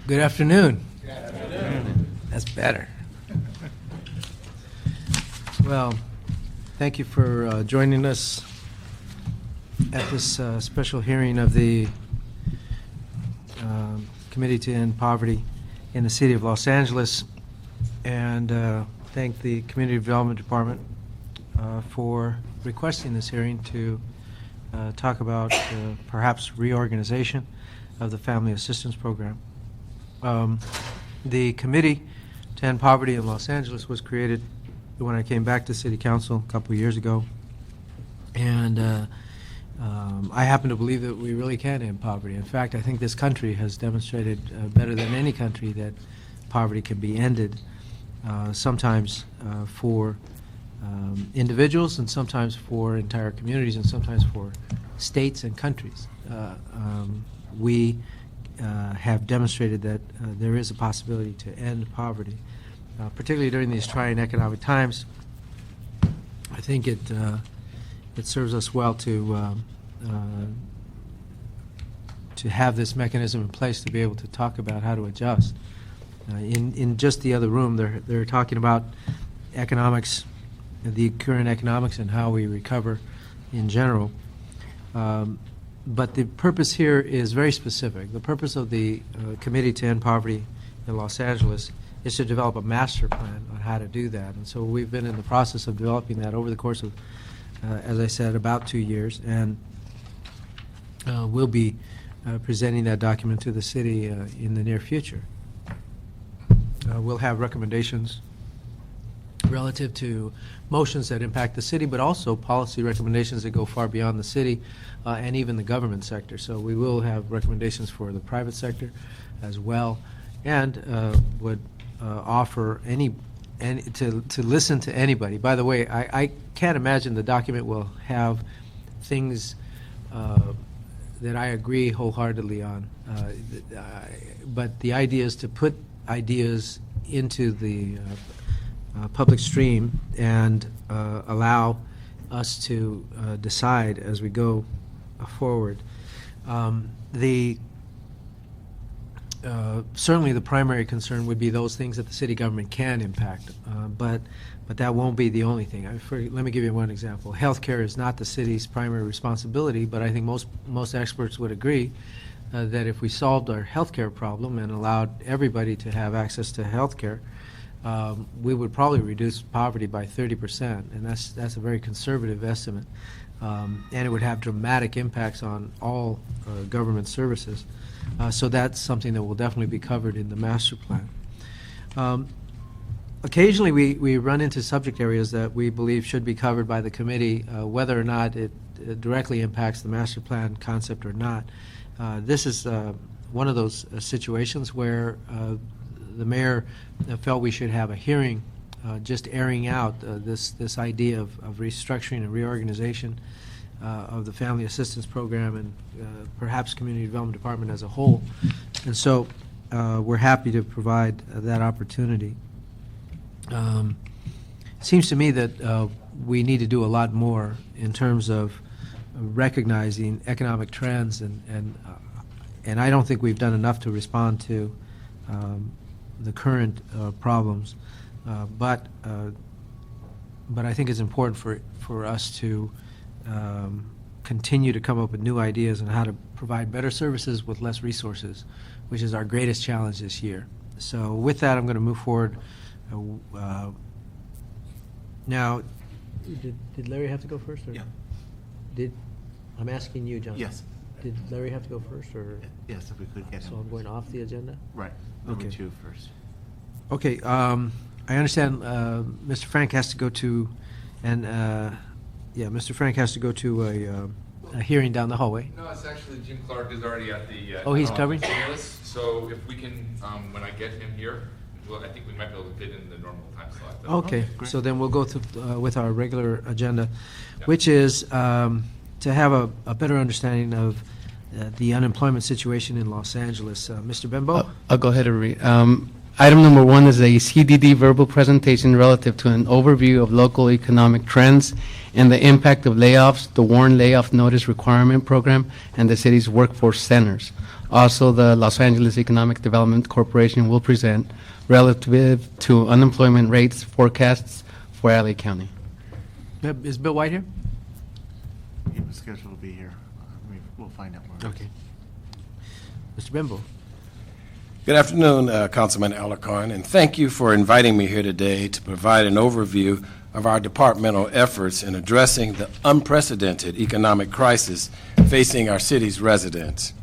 Good afternoon. Good afternoon. That's better. Well, thank you for joining us at this special hearing of the Committee to End Poverty in the City of Los Angeles, and thank the Community Development Department for requesting this hearing to talk about perhaps reorganization of the Family Assistance Program. The Committee to End Poverty in Los Angeles was created when I came back to City Council a couple of years ago, and I happen to believe that we really can end poverty. In fact, I think this country has demonstrated better than any country that poverty can be ended, sometimes for individuals, and sometimes for entire communities, and sometimes for states and countries. We have demonstrated that there is a possibility to end poverty, particularly during these trying economic times. I think it serves us well to have this mechanism in place to be able to talk about how to adjust. In just the other room, they're talking about economics, the current economics, and how we recover in general. But the purpose here is very specific. The purpose of the Committee to End Poverty in Los Angeles is to develop a master plan on how to do that. And so we've been in the process of developing that over the course of, as I said, about 2 years. And we'll be presenting that document to the city in the near future. We'll have recommendations relative to motions that impact the city, but also policy recommendations that go far beyond the city and even the government sector. So we will have recommendations for the private sector as well, and would offer to listen to anybody. By the way, I can't imagine the document will have things that I agree wholeheartedly on, but the idea is to put ideas into the public stream and allow us to decide as we go forward. Certainly the primary concern would be those things that the city government can impact, but that won't be the only thing. Let me give you one example. Healthcare is not the city's primary responsibility, but I think most experts would agree that if we solved our healthcare problem and allowed everybody to have access to healthcare, we would probably reduce poverty by 30%, and that's a very conservative estimate, and it would have dramatic impacts on all government services. So that's something that will definitely be covered in the master plan. Occasionally we run into subject areas that we believe should be covered by the committee, whether or not it directly impacts the master plan concept or not. This is one of those situations where the mayor felt we should have a hearing just airing out this idea of restructuring and reorganization of the Family Assistance Program and perhaps Community Development Department as a whole. And so we're happy to provide that opportunity. It seems to me that we need to do a lot more in terms of recognizing economic trends, and I don't think we've done enough to respond to the current problems, but I think it's important for us to continue to come up with new ideas on how to provide better services with less resources, which is our greatest challenge this year. So with that, I'm going to move forward. Now, did Larry have to go first? Or? Yeah. I'm asking you, John. Yes. Did Larry have to go first, or? Yes, if we could get him. So I'm going off the agenda? Right. Number 2 first. Okay. I understand Mr. Frank has to go to, Mr. Frank has to go to a hearing down the hallway. No, it's actually Jim Clark is already at the. Oh, he's covering? So if we can, when I get him here, well, I think we might be able to fit in the normal time slot. Okay, so then we'll go through with our regular agenda, Yep. which is to have a better understanding of the unemployment situation in Los Angeles. Mr. Bembo? I'll go ahead and read. Item number 1 is a CDD verbal presentation relative to an overview of local economic trends and the impact of layoffs, the WARN layoff notice requirement program, and the city's workforce centers. Also, the Los Angeles Economic Development Corporation will present relative to unemployment rates forecasts for LA County. Is Bill White here? He was scheduled to be here. We'll find out more. Okay. Mr. Bimbo? Good afternoon, Councilman Alarcon, and thank you for inviting me here today to provide an overview of our departmental efforts in addressing the unprecedented economic crisis facing our city's residents.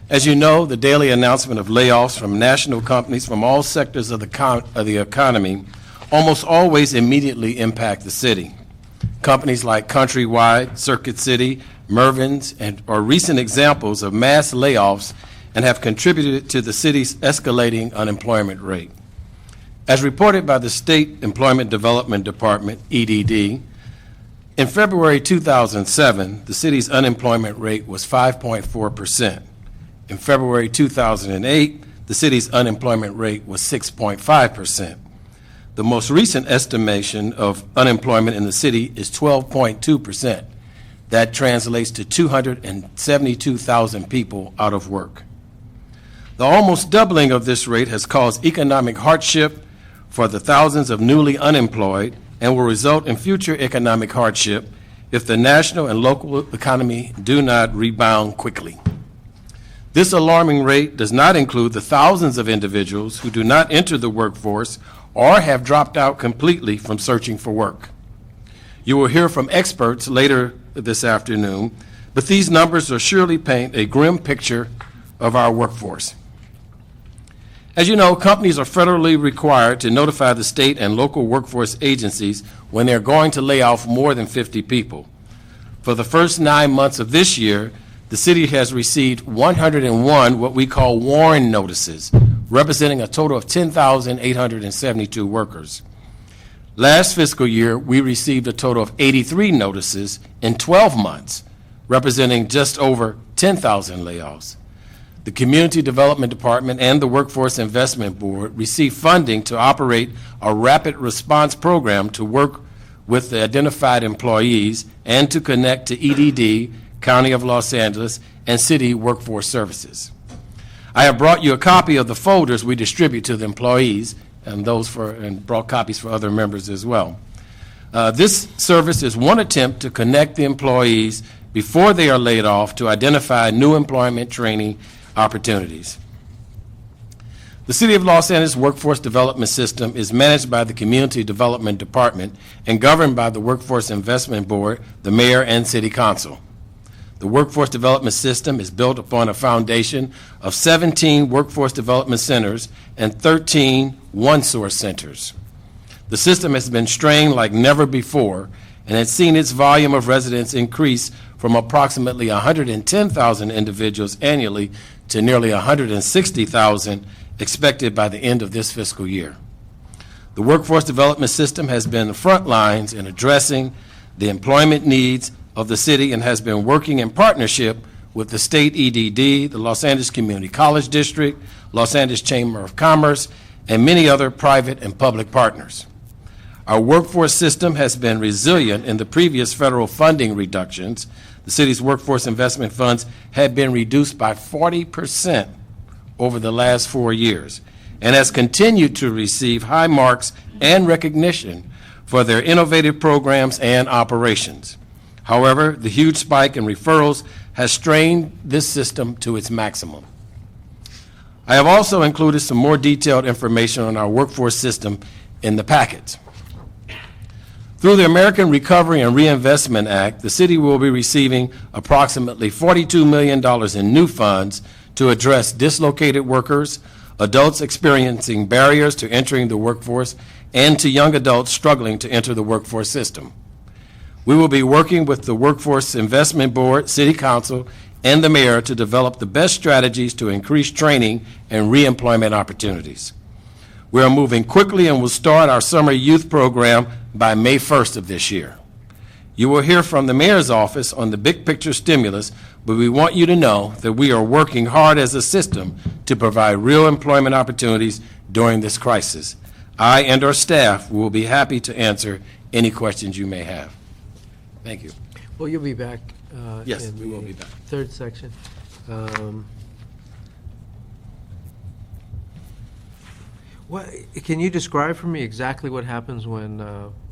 As you know, the daily announcement of layoffs from national companies from all sectors of the economy almost always immediately impact the city. Companies like Countrywide, Circuit City, Mervyn's, are recent examples of mass layoffs and have contributed to the city's escalating unemployment rate. As reported by the State Employment Development Department, EDD, in February 2007, the city's unemployment rate was 5.4%. In February 2008, the city's unemployment rate was 6.5%. The most recent estimation of unemployment in the city is 12.2%. That translates to 272,000 people out of work. The almost doubling of this rate has caused economic hardship for the thousands of newly unemployed and will result in future economic hardship if the national and local economy do not rebound quickly. This alarming rate does not include the thousands of individuals who do not enter the workforce or have dropped out completely from searching for work. You will hear from experts later this afternoon, but these numbers will surely paint a grim picture of our workforce. As you know, companies are federally required to notify the state and local workforce agencies when they're going to lay off more than 50 people. For the first 9 months of this year, the city has received 101 what we call warn notices, representing a total of 10,872 workers. Last fiscal year, we received a total of 83 notices in 12 months, representing just over 10,000 layoffs. The Community Development Department and the Workforce Investment Board receive funding to operate a rapid response program to work with the identified employees and to connect to EDD, County of Los Angeles, and City Workforce Services. I have brought you a copy of the folders we distribute to the employees, and brought copies for other members as well. This service is one attempt to connect the employees before they are laid off to identify new employment training opportunities. The City of Los Angeles Workforce Development System is managed by the Community Development Department and governed by the Workforce Investment Board, the Mayor, and City Council. The Workforce Development System is built upon a foundation of 17 Workforce Development Centers and 13 One-Source Centers. The system has been strained like never before and has seen its volume of residents increase from approximately 110,000 individuals annually to nearly 160,000 expected by the end of this fiscal year. The Workforce Development System has been the front lines in addressing the employment needs of the city and has been working in partnership with the state EDD, the Los Angeles Community College District, Los Angeles Chamber of Commerce, and many other private and public partners. Our workforce system has been resilient in the previous federal funding reductions. The city's workforce investment funds have been reduced by 40% over the last 4 years and has continued to receive high marks and recognition for their innovative programs and operations. However, the huge spike in referrals has strained this system to its maximum. I have also included some more detailed information on our workforce system in the packet. Through the American Recovery and Reinvestment Act, the city will be receiving approximately $42 million in new funds to address dislocated workers, adults experiencing barriers to entering the workforce, and to young adults struggling to enter the workforce system. We will be working with the Workforce Investment Board, City Council, and the Mayor to develop the best strategies to increase training and reemployment opportunities. We are moving quickly and will start our summer youth program by May 1st of this year. You will hear from the Mayor's office on the big picture stimulus, but we want you to know that we are working hard as a system to provide real employment opportunities during this crisis. I and our staff will be happy to answer any questions you may have. Thank you. Well, you'll be back. Yes, in we will the be back. Third section. Can you describe for me exactly what happens when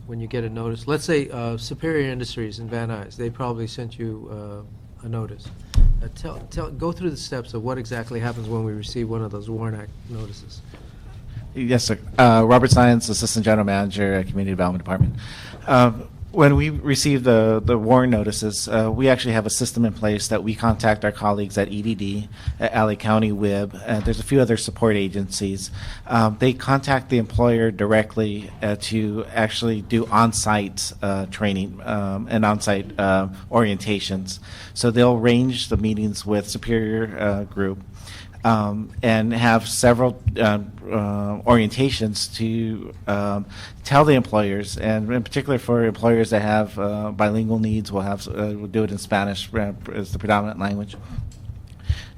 you get a notice? Let's say Superior Industries in Van Nuys, they probably sent you a notice. Go through the steps of what exactly happens when we receive one of those WARN Act notices. Yes, sir. Robert Science, Assistant General Manager at Community Development Department. When we receive the warrant notices, we actually have a system in place that we contact our colleagues at EDD, at LA County WIB, and there's a few other support agencies. They contact the employer directly to actually do on-site training and on-site orientations. So they'll arrange the meetings with Superior Group. And have several orientations to tell the employers, and in particular for employers that have bilingual needs, we'll do it in Spanish as the predominant language,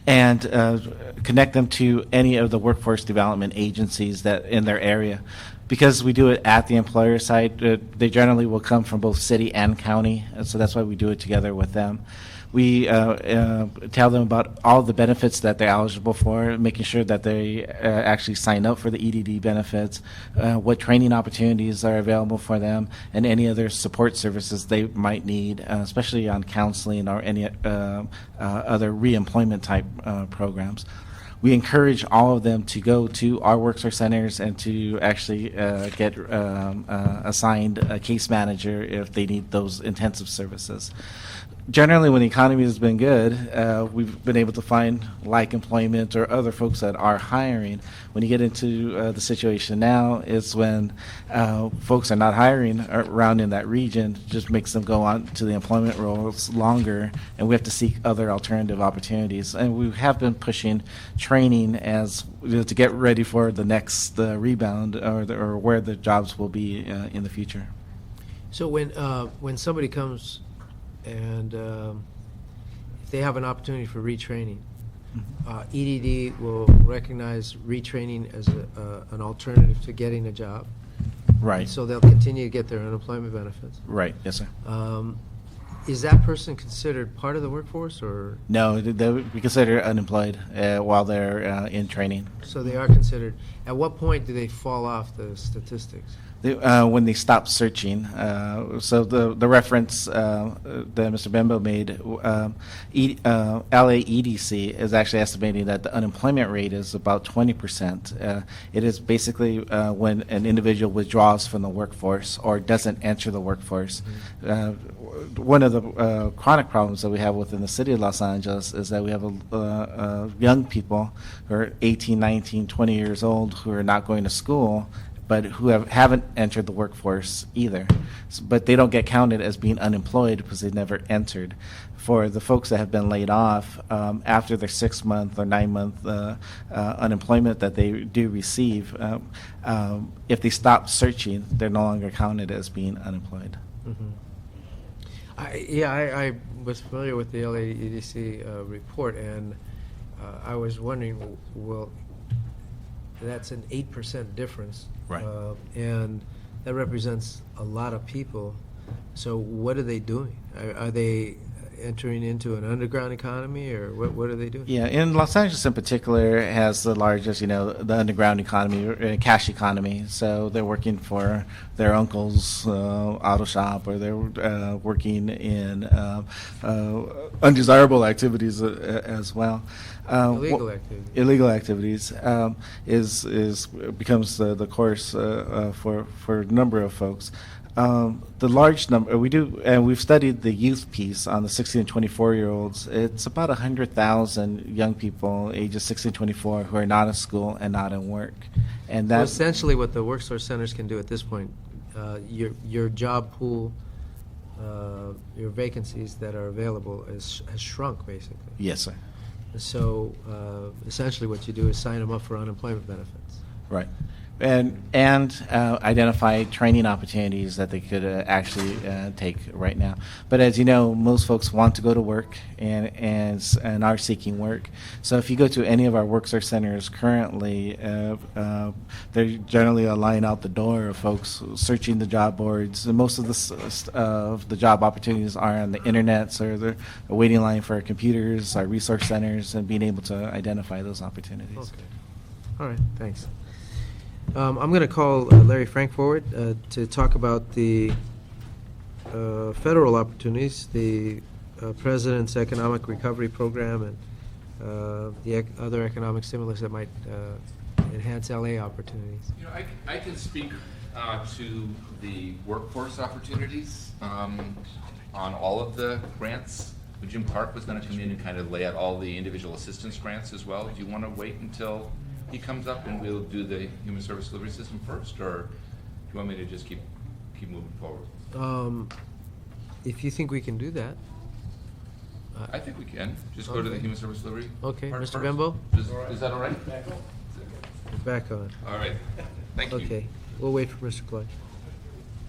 and connect them to any of the workforce development agencies that in their area. Because we do it at the employer site, they generally will come from both city and county, and so that's why we do it together with them. We tell them about all the benefits that they're eligible for, making sure that they actually sign up for the EDD benefits, what training opportunities are available for them, and any other support services they might need, especially on counseling or any other reemployment type programs. We encourage all of them to go to our workforce centers and to actually get assigned a case manager if they need those intensive services. Generally, when the economy has been good, we've been able to find like employment or other folks that are hiring. When you get into the situation now, is when folks are not hiring around in that region, just makes them go on to the employment roles longer, and we have to seek other alternative opportunities. And we have been pushing training as to get ready for the next rebound or where the jobs will be in the future. So when somebody comes and if they have an opportunity for retraining, EDD will recognize retraining as an alternative to getting a job. Right. So they'll continue to get their unemployment benefits. Right. Yes, sir. Is that person considered part of the workforce, or? No, they would be considered unemployed while they're in training. So they are considered. At what point do they fall off the statistics? When they stop searching. So the reference that Mr. Bembo made, LA EDC is actually estimating that the unemployment rate is about 20%. It is basically when an individual withdraws from the workforce or doesn't enter the workforce. One of the chronic problems that we have within the city of Los Angeles is that we have young people who are 18, 19, 20 years old who are not going to school, but who haven't entered the workforce either. But they don't get counted as being unemployed because they never entered. For the folks that have been laid off, after their 6-month or 9-month unemployment that they do receive, if they stop searching, they're no longer counted as being unemployed. Mm-hmm. I was familiar with the LAEDC report, and I was wondering, well, that's an 8% difference. Right. And that represents a lot of people. So what are they doing? Are they entering into an underground economy, or what are they doing? Yeah, in Los Angeles in particular has the largest, the underground economy, cash economy. So they're working for their uncle's auto shop, or they're working in undesirable activities as well. Illegal activities. Illegal activities becomes the course for a number of folks. The large number we've studied the youth piece on the 16 and 24-year-olds. It's about 100,000 young people ages 16 to 24 who are not in school and not in work, and So that's essentially what the workforce centers can do at this point, your job pool, your vacancies that are available has shrunk basically. yes, sir. So essentially what you do is sign them up for unemployment benefits. Right. And identify training opportunities that they could actually take right now. But as you know, most folks want to go to work and are seeking work. So if you go to any of our workforce centers currently, they're generally a line out the door of folks searching the job boards. And most of the job opportunities are on the internet, so they're a waiting line for our computers, our resource centers, and being able to identify those opportunities. Okay. All right, thanks. I'm going to call Larry Frank forward to talk about the federal opportunities, the President's Economic Recovery Program, and the other economic stimulus that might enhance LA opportunities. You know, I can speak to the workforce opportunities on all of the grants. Jim Clark was going to come in and kind of lay out all the individual assistance grants as well. Do you want to wait until he comes up and we'll do the human service delivery system first, or do you want me to just keep moving forward? If you think we can do that. I think we can. Just go to the Okay. human service delivery. Okay, part Mr. first. Bembo? Is that all right? Back on. All right. Thank you. Okay, we'll wait for Mr. Clark.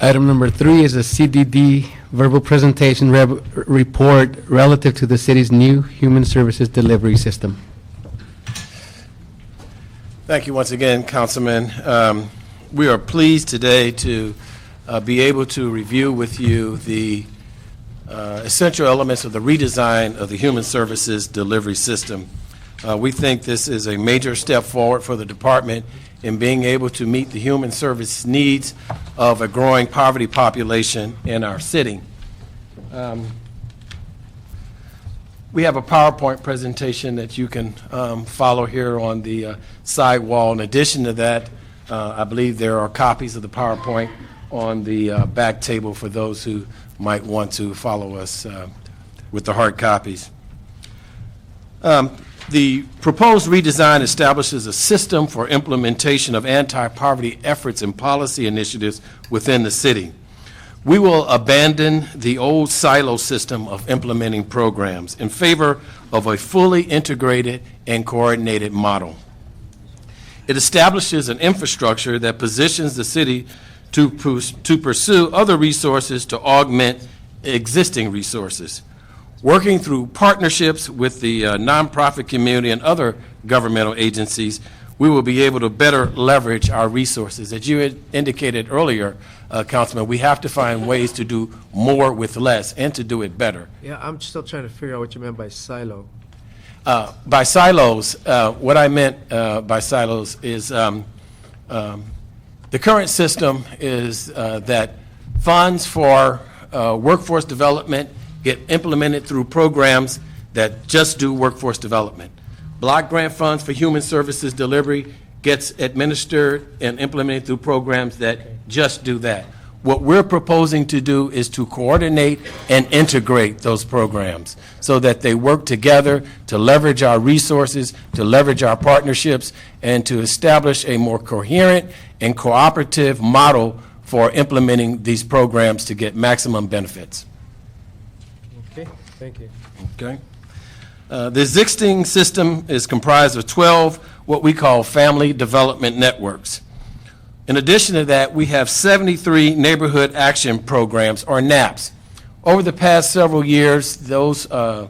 Item number 3 is a CDD verbal presentation report relative to the city's new human services delivery system. Thank you once again, Councilman. We are pleased today to be able to review with you the essential elements of the redesign of the human services delivery system. We think this is a major step forward for the department in being able to meet the human service needs of a growing poverty population in our city. We have a PowerPoint presentation that you can follow here on the side wall. In addition to that, I believe there are copies of the PowerPoint on the back table for those who might want to follow us with the hard copies. The proposed redesign establishes a system for implementation of anti-poverty efforts and policy initiatives within the city. We will abandon the old silo system of implementing programs in favor of a fully integrated and coordinated model. It establishes an infrastructure that positions the city to pursue other resources to augment existing resources. Working through partnerships with the nonprofit community and other governmental agencies, we will be able to better leverage our resources. As you had indicated earlier, Councilman, we have to find ways to do more with less and to do it better. Yeah, I'm still trying to figure out what you meant by silo. By silos, what I meant by silos is the current system is that funds for workforce development get implemented through programs that just do workforce development. Block grant funds for human services delivery gets administered and implemented through programs that just do that. What we're proposing to do is to coordinate and integrate those programs so that they work together to leverage our resources, to leverage our partnerships, and to establish a more coherent and cooperative model for implementing these programs to get maximum benefits. Okay, thank you. Okay. The existing system is comprised of 12 what we call family development networks. In addition to that, we have 73 neighborhood action programs, or NAPs. Over the past several years, those the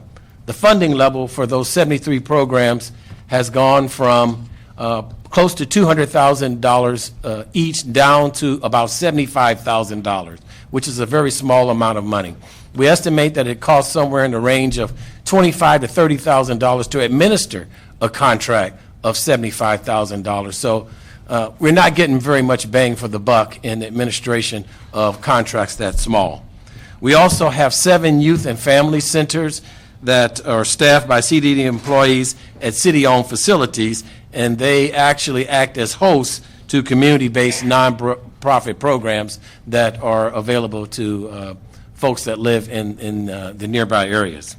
funding level for those 73 programs has gone from close to $200,000 each down to about $75,000, which is a very small amount of money. We estimate that it costs somewhere in the range of $25,000 to $30,000 to administer a contract of $75,000. So we're not getting very much bang for the buck in the administration of contracts that small. We also have 7 youth and family centers that are staffed by CDD employees at city-owned facilities, and they actually act as hosts to community-based nonprofit programs that are available to folks that live in the nearby areas.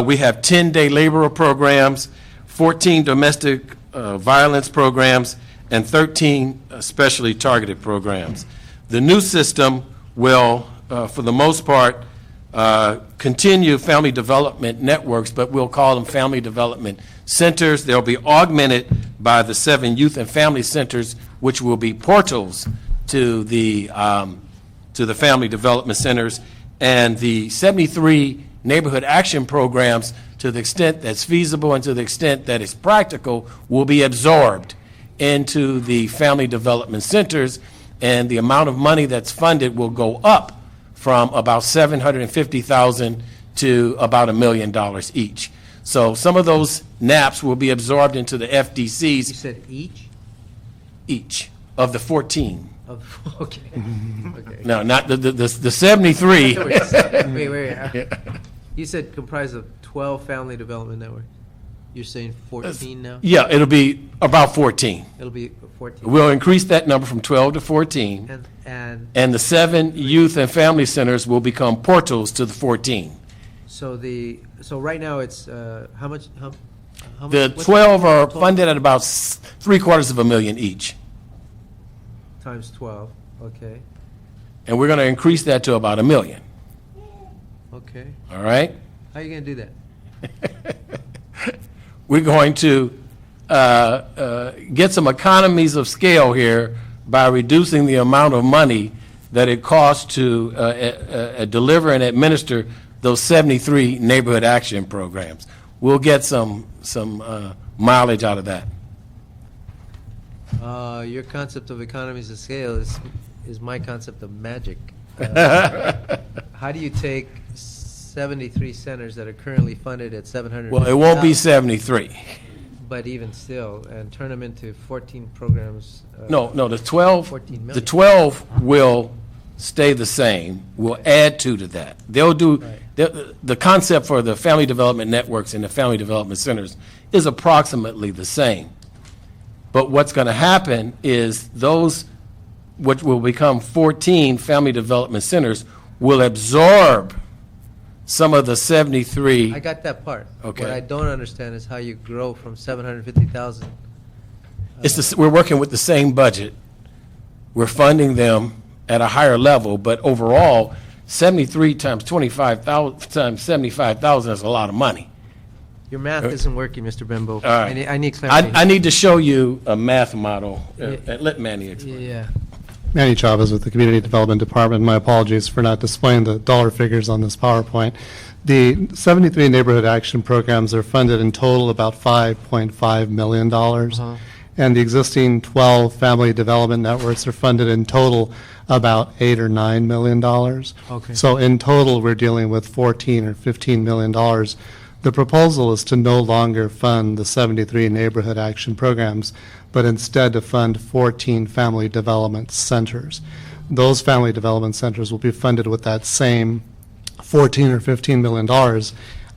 We have 10-day laborer programs, 14 domestic violence programs, and 13 specially targeted programs. The new system will, for the most part, continue family development networks, but we'll call them family development centers. They'll be augmented by the 7 youth and family centers, which will be portals to the family development centers, and the 73 neighborhood action programs, to the extent that's feasible and to the extent that it's practical, will be absorbed into the family development centers, and the amount of money that's funded will go up from about $750,000 to about $1 million each. So some of those NAPs will be absorbed into the FDCs. You said each? Each. of the 14. Okay. Okay. No, not the 73. Wait. You said comprised of 12 family development networks. You're saying 14 now? Yeah, it'll be about 14. It'll be 14. We'll increase that number from 12 to 14. And And the 7 youth and family centers will become portals to the 14. so right now it's, how much? How much? The what's 12 are 12 funded at about $750,000 each. Times 12, okay, And we're going to increase that to about $1 million. okay. All right? How are you going to do that? We're going to get some economies of scale here by reducing the amount of money that it costs to deliver and administer those 73 neighborhood action programs. We'll get some mileage out of that. Your concept of economies of scale is my concept of magic. How do you take 73 centers that are currently funded at 700? Well, it won't be 73. But even still, and turn them into 14 programs? No, the 12, 14 million. the 12 will stay the same. We'll add 2 to that. They'll do, Right. the concept for the family development networks and the family development centers is approximately the same. But what's going to happen is those, which will become 14 family development centers, will absorb some of the 73. I got that part. Okay. What I don't understand is how you grow from 750,000. We're working with the same budget. We're funding them at a higher level, but overall, 73 times 25,000 times 75,000 is a lot of money. Your math isn't working, Mr. Bembo. All right. I need clarity. I need to show you a math model. Yeah. Let Manny explain. Yeah. Manny Chavez with the Community Development Department. My apologies for not displaying the dollar figures on this PowerPoint. The 73 neighborhood action programs are funded in total about $5.5 million. And the existing 12 family development networks are funded in total about $8 or $9 million. Okay. So in total, we're dealing with $14 or $15 million. The proposal is to no longer fund the 73 neighborhood action programs, but instead to fund 14 family development centers. Those family development centers will be funded with that same $14 or $15 million.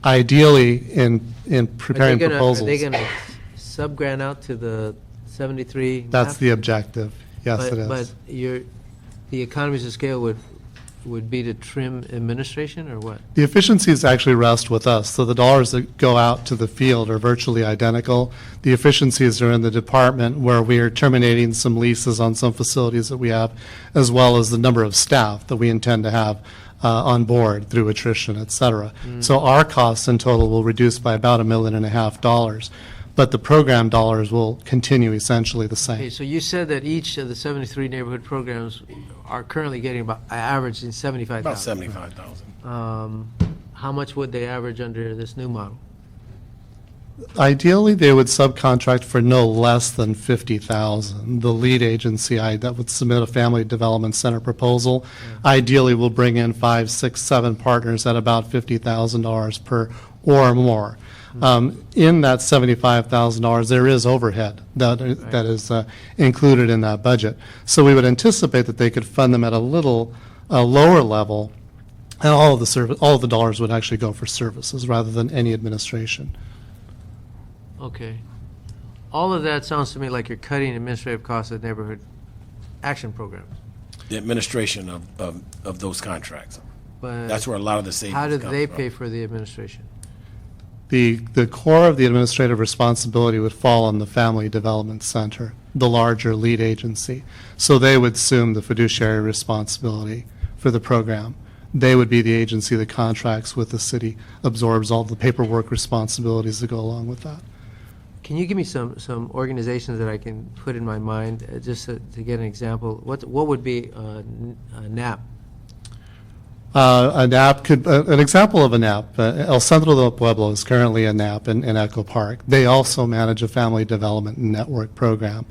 Ideally, in preparing proposals. Are they going to sub-grant out to the 73? That's the objective. Yes, it is. But the economies of scale would be to trim administration, or what? The efficiencies actually rest with us. So the dollars that go out to the field are virtually identical. The efficiencies are in the department where we are terminating some leases on some facilities that we have, as well as the number of staff that we intend to have on board through attrition, et cetera. So our costs in total will reduce by about $1.5 million. But the program dollars will continue essentially the Okay, same. so you said that each of the 73 neighborhood programs are currently getting about, averaging 75,000. About 75,000. How much would they average under this new model? Ideally, they would subcontract for no less than 50,000. The lead agency that would submit a family development center proposal ideally will bring in 5, 6, 7 partners at about $50,000 per or more. In that $75,000, there is overhead that is included in that budget. So we would anticipate that they could fund them at a lower level, and all of the dollars would actually go for services rather than any administration. Okay. All of that sounds to me like you're cutting administrative costs of neighborhood action programs. The administration of those contracts. But That's where a lot of the savings how come do they from. pay for the administration? The core of the administrative responsibility would fall on the Family Development Center, the larger lead agency. So they would assume the fiduciary responsibility for the program. They would be the agency that contracts with the city, absorbs all the paperwork responsibilities that go along with that. Can you give me some organizations that I can put in my mind, just to get an example? What would be a NAP? A NAP an example of a NAP, El Centro del Pueblo is currently a NAP in Echo Park. They also manage a family development network program.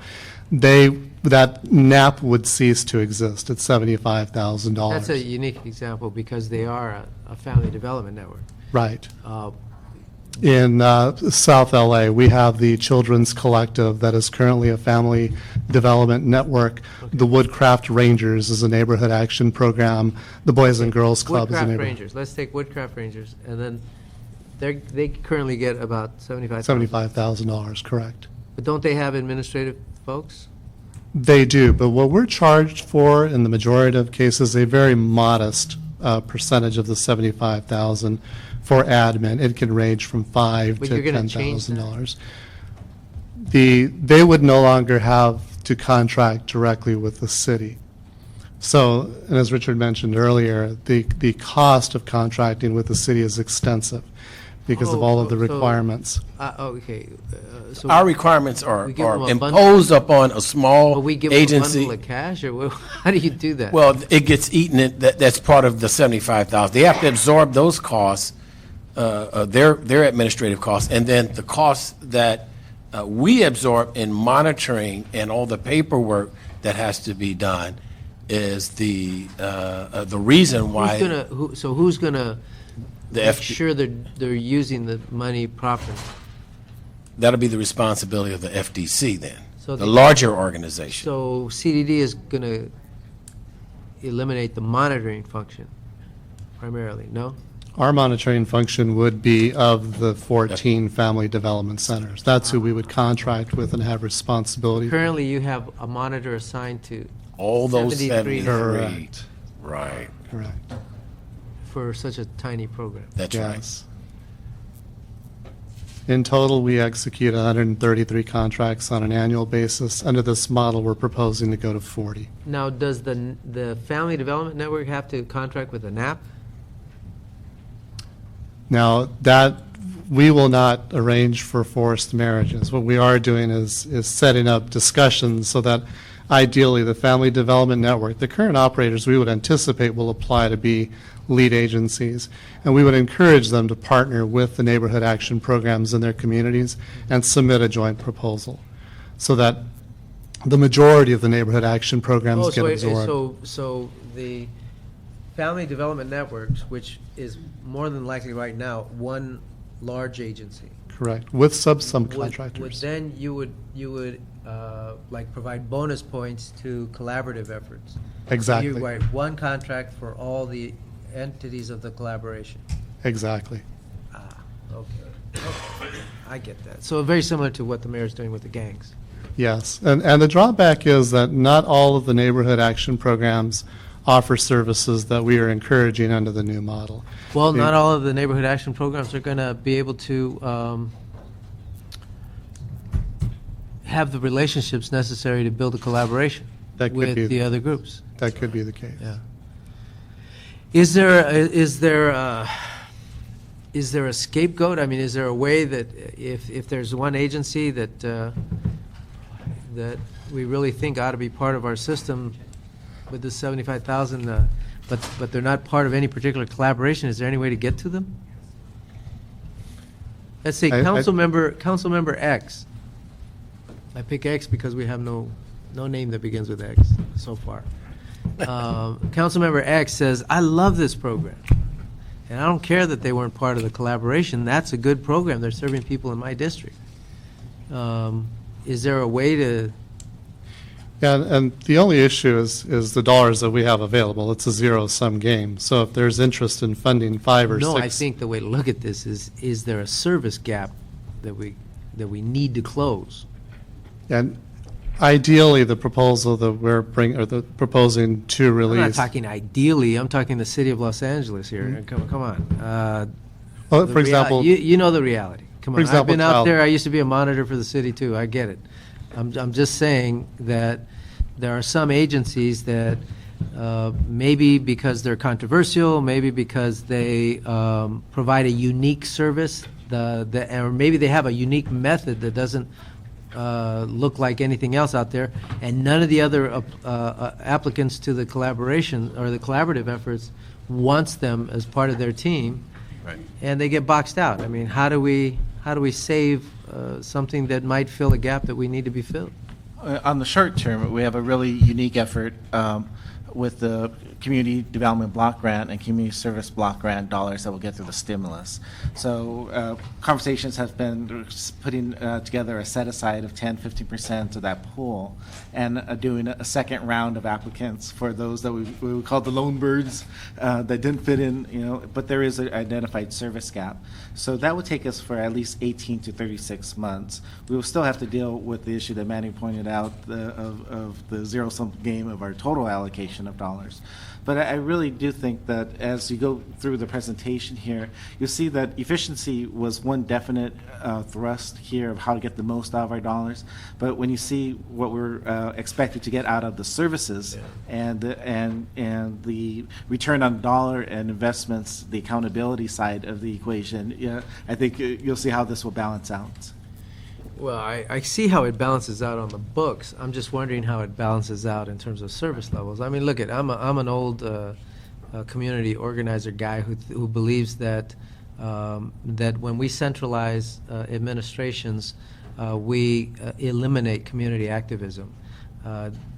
That NAP would cease to exist at $75,000. That's a unique example because they are a family development network. Right. In South LA, we have the Children's Collective that is currently a family development network. The Woodcraft Rangers is a neighborhood action program. The Boys and Girls Club is a Woodcraft neighborhood. Rangers, let's take Woodcraft Rangers, and then they currently get about $75,000. $75,000, correct. But don't they have administrative folks? They do, but what we're charged for in the majority of cases, a very modest percentage of the $75,000 for admin. It can range from $5,000 But to you're gonna change $10,000. They would no longer have to contract directly with the city. So, and as Richard mentioned earlier, the cost of contracting with the city is extensive because of all of the So- requirements. Okay, so. Our requirements are We give them a bundle? imposed upon a small But we give them a agency. bundle of cash, or how do you do that? Well, it gets eaten, that's part of the 75,000. They have to absorb those costs, their administrative costs, and then the costs that we absorb in monitoring and all the paperwork that has to be done is the reason why. Who's gonna The make FD sure they're using the money properly? That'll be the responsibility of the FDC then, So the the- larger organization. So CDD is gonna eliminate the monitoring function primarily, no? Our monitoring function would be of the 14 family development centers. That's who we would contract with and have responsibility. Currently, you have a monitor assigned to All those 73. 73. Correct. Right, Correct. for such a tiny program. that's right. Yes. In total, we execute 133 contracts on an annual basis. Under this model, we're proposing to go to 40. Now, does the Family Development Network have to contract with a NAP? Now, that, we will not arrange for forced marriages. What we are doing is setting up discussions so that ideally the Family Development Network, the current operators we would anticipate will apply to be lead agencies, and we would encourage them to partner with the neighborhood action programs in their communities and submit a joint proposal so that the majority of the neighborhood action programs get absorbed. So the Family Development Networks, which is more than likely right now one large agency. Correct, with Would subcontractors. then you would like provide bonus points to collaborative efforts. Exactly. You write one contract for all the entities of the collaboration. Exactly. Okay. I get that. So very similar to what the mayor's doing with the gangs. Yes, and the drawback is that not all of the neighborhood action programs offer services that we are encouraging under the new model. Well, not all of the neighborhood action programs are going to be able to have the relationships necessary to build a collaboration That could with be- the other groups. That could be the case. Yeah. Is there a scapegoat? I mean, is there a way that if there's one agency that that we really think ought to be part of our system with the 75,000, but they're not part of any particular collaboration, is there any way to get to them? Let's say I- Councilmember X. I pick X because we have no name that begins with X so far. Councilmember X says, I love this program, and I don't care that they weren't part of the collaboration. That's a good program. They're serving people in my district. Is there a way to? Yeah, and the only issue is the dollars that we have available. It's a zero-sum game. So if there's interest in funding 5 or 6. No, I think the way to look at this is there a service gap that we need to close? And ideally, the proposal that we're proposing to release. I'm not talking ideally. I'm talking the city of Los Angeles here. Come on. Oh, The for example, you know the reality. Come on. For example, I've been out child- there. I used to be a monitor for the city too. I get it. I'm just saying that there are some agencies that maybe because they're controversial, maybe because they provide a unique service, or maybe they have a unique method that doesn't look like anything else out there, and none of the other applicants to the collaboration or the collaborative efforts wants them as part of their team, Right. and they get boxed out. I mean, how do we save something that might fill a gap that we need to be filled? On the short term, we have a really unique effort with the community development block grant and community service block grant dollars that we'll get through the stimulus. So conversations have been putting together a set aside of 10-15% of that pool, and doing a second round of applicants for those that we would call the lone birds that didn't fit in, but there is an identified service gap. So that would take us for at least 18 to 36 months. We will still have to deal with the issue that Manny pointed out of the zero-sum game of our total allocation of dollars. But I really do think that as you go through the presentation here, you'll see that efficiency was one definite thrust here of how to get the most out of our dollars. But when you see what we're expected to get out of the services and the return on dollar and investments, the accountability side of the equation, I think you'll see how this will balance out. Well, I see how it balances out on the books. I'm just wondering how it balances out in terms of service levels. I mean, look, I'm an old community organizer guy who believes that that when we centralize administrations, we eliminate community activism.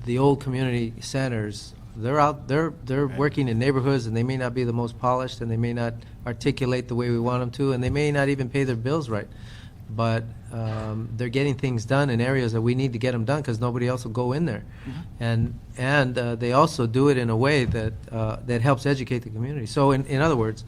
The old community centers, they're working in neighborhoods, and they may not be the most polished, and they may not articulate the way we want them to, and they may not even pay their bills right. But they're getting things done in areas that we need to get them done because nobody else will go in there, and they also do it in a way that that helps educate the community. So, in other words,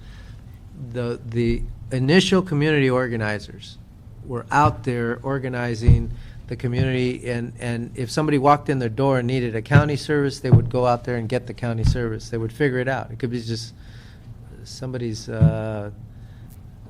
the initial community organizers were out there organizing the community, and if somebody walked in their door and needed a county service, they would go out there and get the county service. They would figure it out. It could be just somebody's.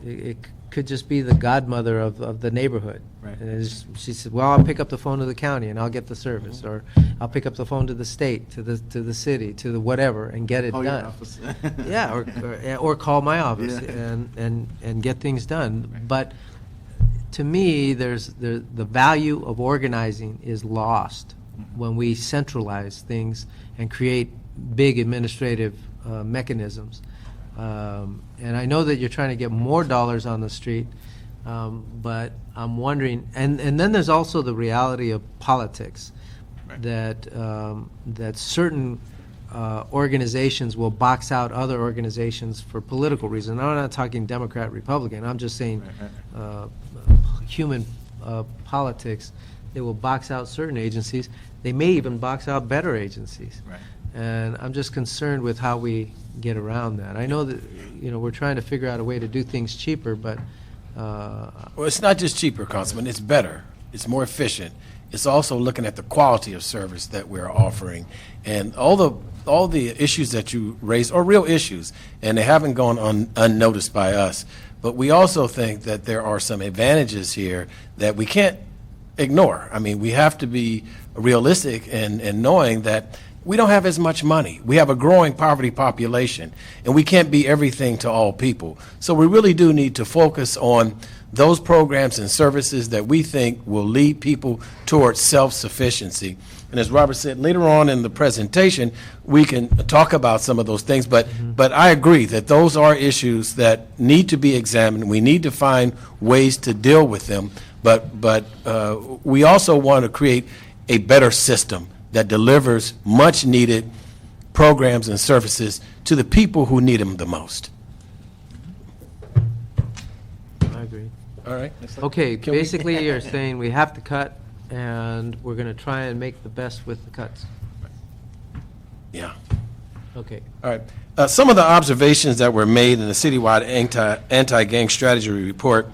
It could just be the godmother of the neighborhood. Right. And she said, "Well, I'll pick up the phone to the county and I'll get the service, or I'll pick up the phone to the state, to the city, to the whatever, and get it Your done." office. Yeah, or call my office and get things done. Right. But to me, the value of organizing is lost when we centralize things and create big administrative mechanisms. And I know that you're trying to get more dollars on the street, but I'm wondering, and then there's also the reality of politics, Right. that certain organizations will box out other organizations for political reasons. I'm not talking Democrat, Republican. I'm just saying human politics. They will box out certain agencies. They may even box out better agencies. Right. And I'm just concerned with how we get around that. I know that, we're trying to figure out a way to do things cheaper, but Well, it's not just cheaper, Councilman, it's better, it's more efficient. It's also looking at the quality of service that we're offering. And all the issues that you raised are real issues, and they haven't gone unnoticed by us. But we also think that there are some advantages here that we can't ignore. I mean, we have to be realistic and knowing that we don't have as much money. We have a growing poverty population, and we can't be everything to all people. So we really do need to focus on those programs and services that we think will lead people towards self-sufficiency. And as Robert said, later on in the presentation, we can talk about some of those things, but I agree that those are issues that need to be examined. We need to find ways to deal with them, but we also want to create a better system that delivers much-needed programs and services to the people who need them the most. I agree. All right? Okay, Can we- basically you're saying we have to cut, and we're going to try and make the best with the cuts. Yeah. Okay. All right. Some of the observations that were made in the citywide anti-gang strategy report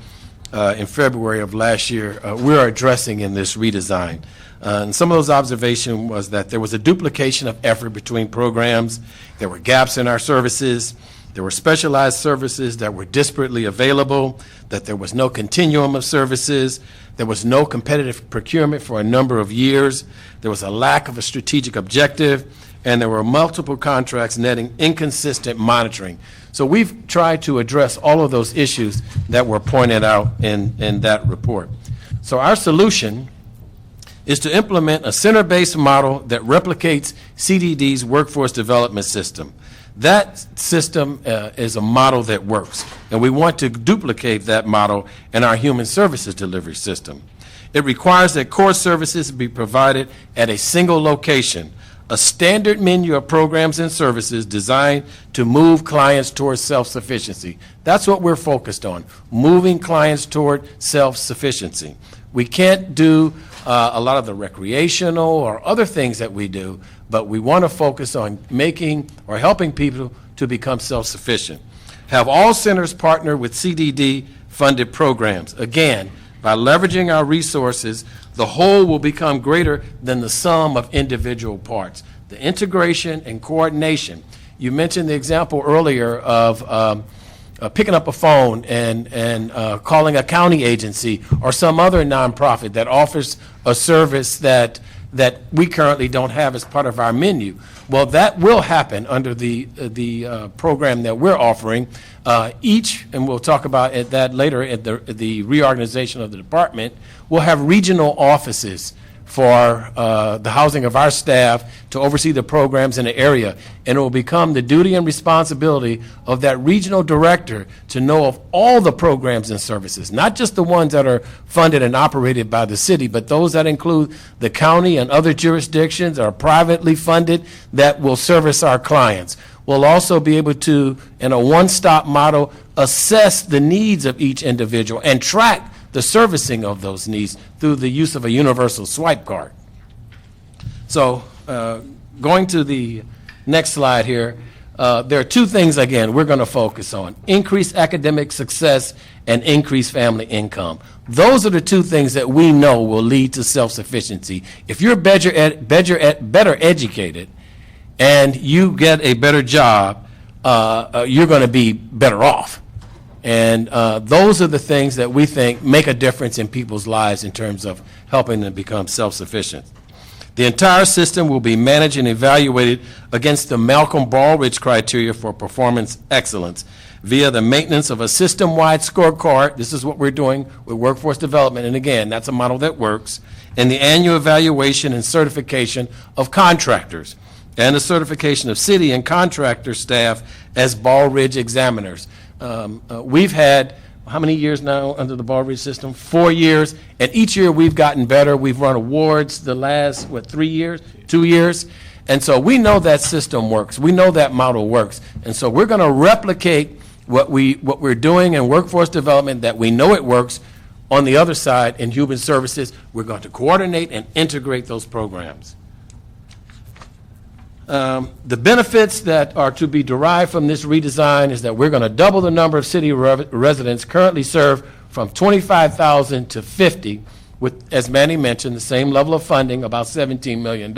in February of last year, we're addressing in this redesign. And some of those observations was that there was a duplication of effort between programs, there were gaps in our services, there were specialized services that were disparately available, that there was no continuum of services, there was no competitive procurement for a number of years, there was a lack of a strategic objective, and there were multiple contracts netting inconsistent monitoring. So we've tried to address all of those issues that were pointed out in that report. So our solution is to implement a center-based model that replicates CDD's workforce development system. That system is a model that works, and we want to duplicate that model in our human services delivery system. It requires that core services be provided at a single location, a standard menu of programs and services designed to move clients towards self-sufficiency. That's what we're focused on, moving clients toward self-sufficiency. We can't do a lot of the recreational or other things that we do, but we want to focus on making or helping people to become self-sufficient. Have all centers partner with CDD-funded programs. Again, by leveraging our resources, the whole will become greater than the sum of individual parts. The integration and coordination. You mentioned the example earlier of picking up a phone and calling a county agency or some other nonprofit that offers a service that we currently don't have as part of our menu. Well, that will happen under the program that we're offering. Each, and we'll talk about that later at the reorganization of the department, will have regional offices for the housing of our staff to oversee the programs in the area. And it will become the duty and responsibility of that regional director to know of all the programs and services, not just the ones that are funded and operated by the city, but those that include the county and other jurisdictions are privately funded that will service our clients. We'll also be able to, in a one-stop model, assess the needs of each individual and track the servicing of those needs through the use of a universal swipe card. So going to the next slide here, there are two things, again, we're going to focus on: increased academic success and increased family income. Those are the two things that we know will lead to self-sufficiency. If you're better educated and you get a better job, you're going to be better off. And those are the things that we think make a difference in people's lives in terms of helping them become self-sufficient. The entire system will be managed and evaluated against the Malcolm Baldrige criteria for performance excellence via the maintenance of a system-wide scorecard. This is what we're doing with workforce development, and again, that's a model that works, and the annual evaluation and certification of contractors, and the certification of city and contractor staff as Baldrige examiners. We've had, how many years now under the Baldrige system? 4 years, and each year we've gotten better. We've run awards the last, 3 years? 2 years? And so we know that system works. We know that model works. And so we're going to replicate what we're doing in workforce development, that we know it works, on the other side in human services. We're going to coordinate and integrate those programs. The benefits that are to be derived from this redesign is that we're going to double the number of city residents currently served from 25,000 to 50, with, as Manny mentioned, the same level of funding, about $17 million.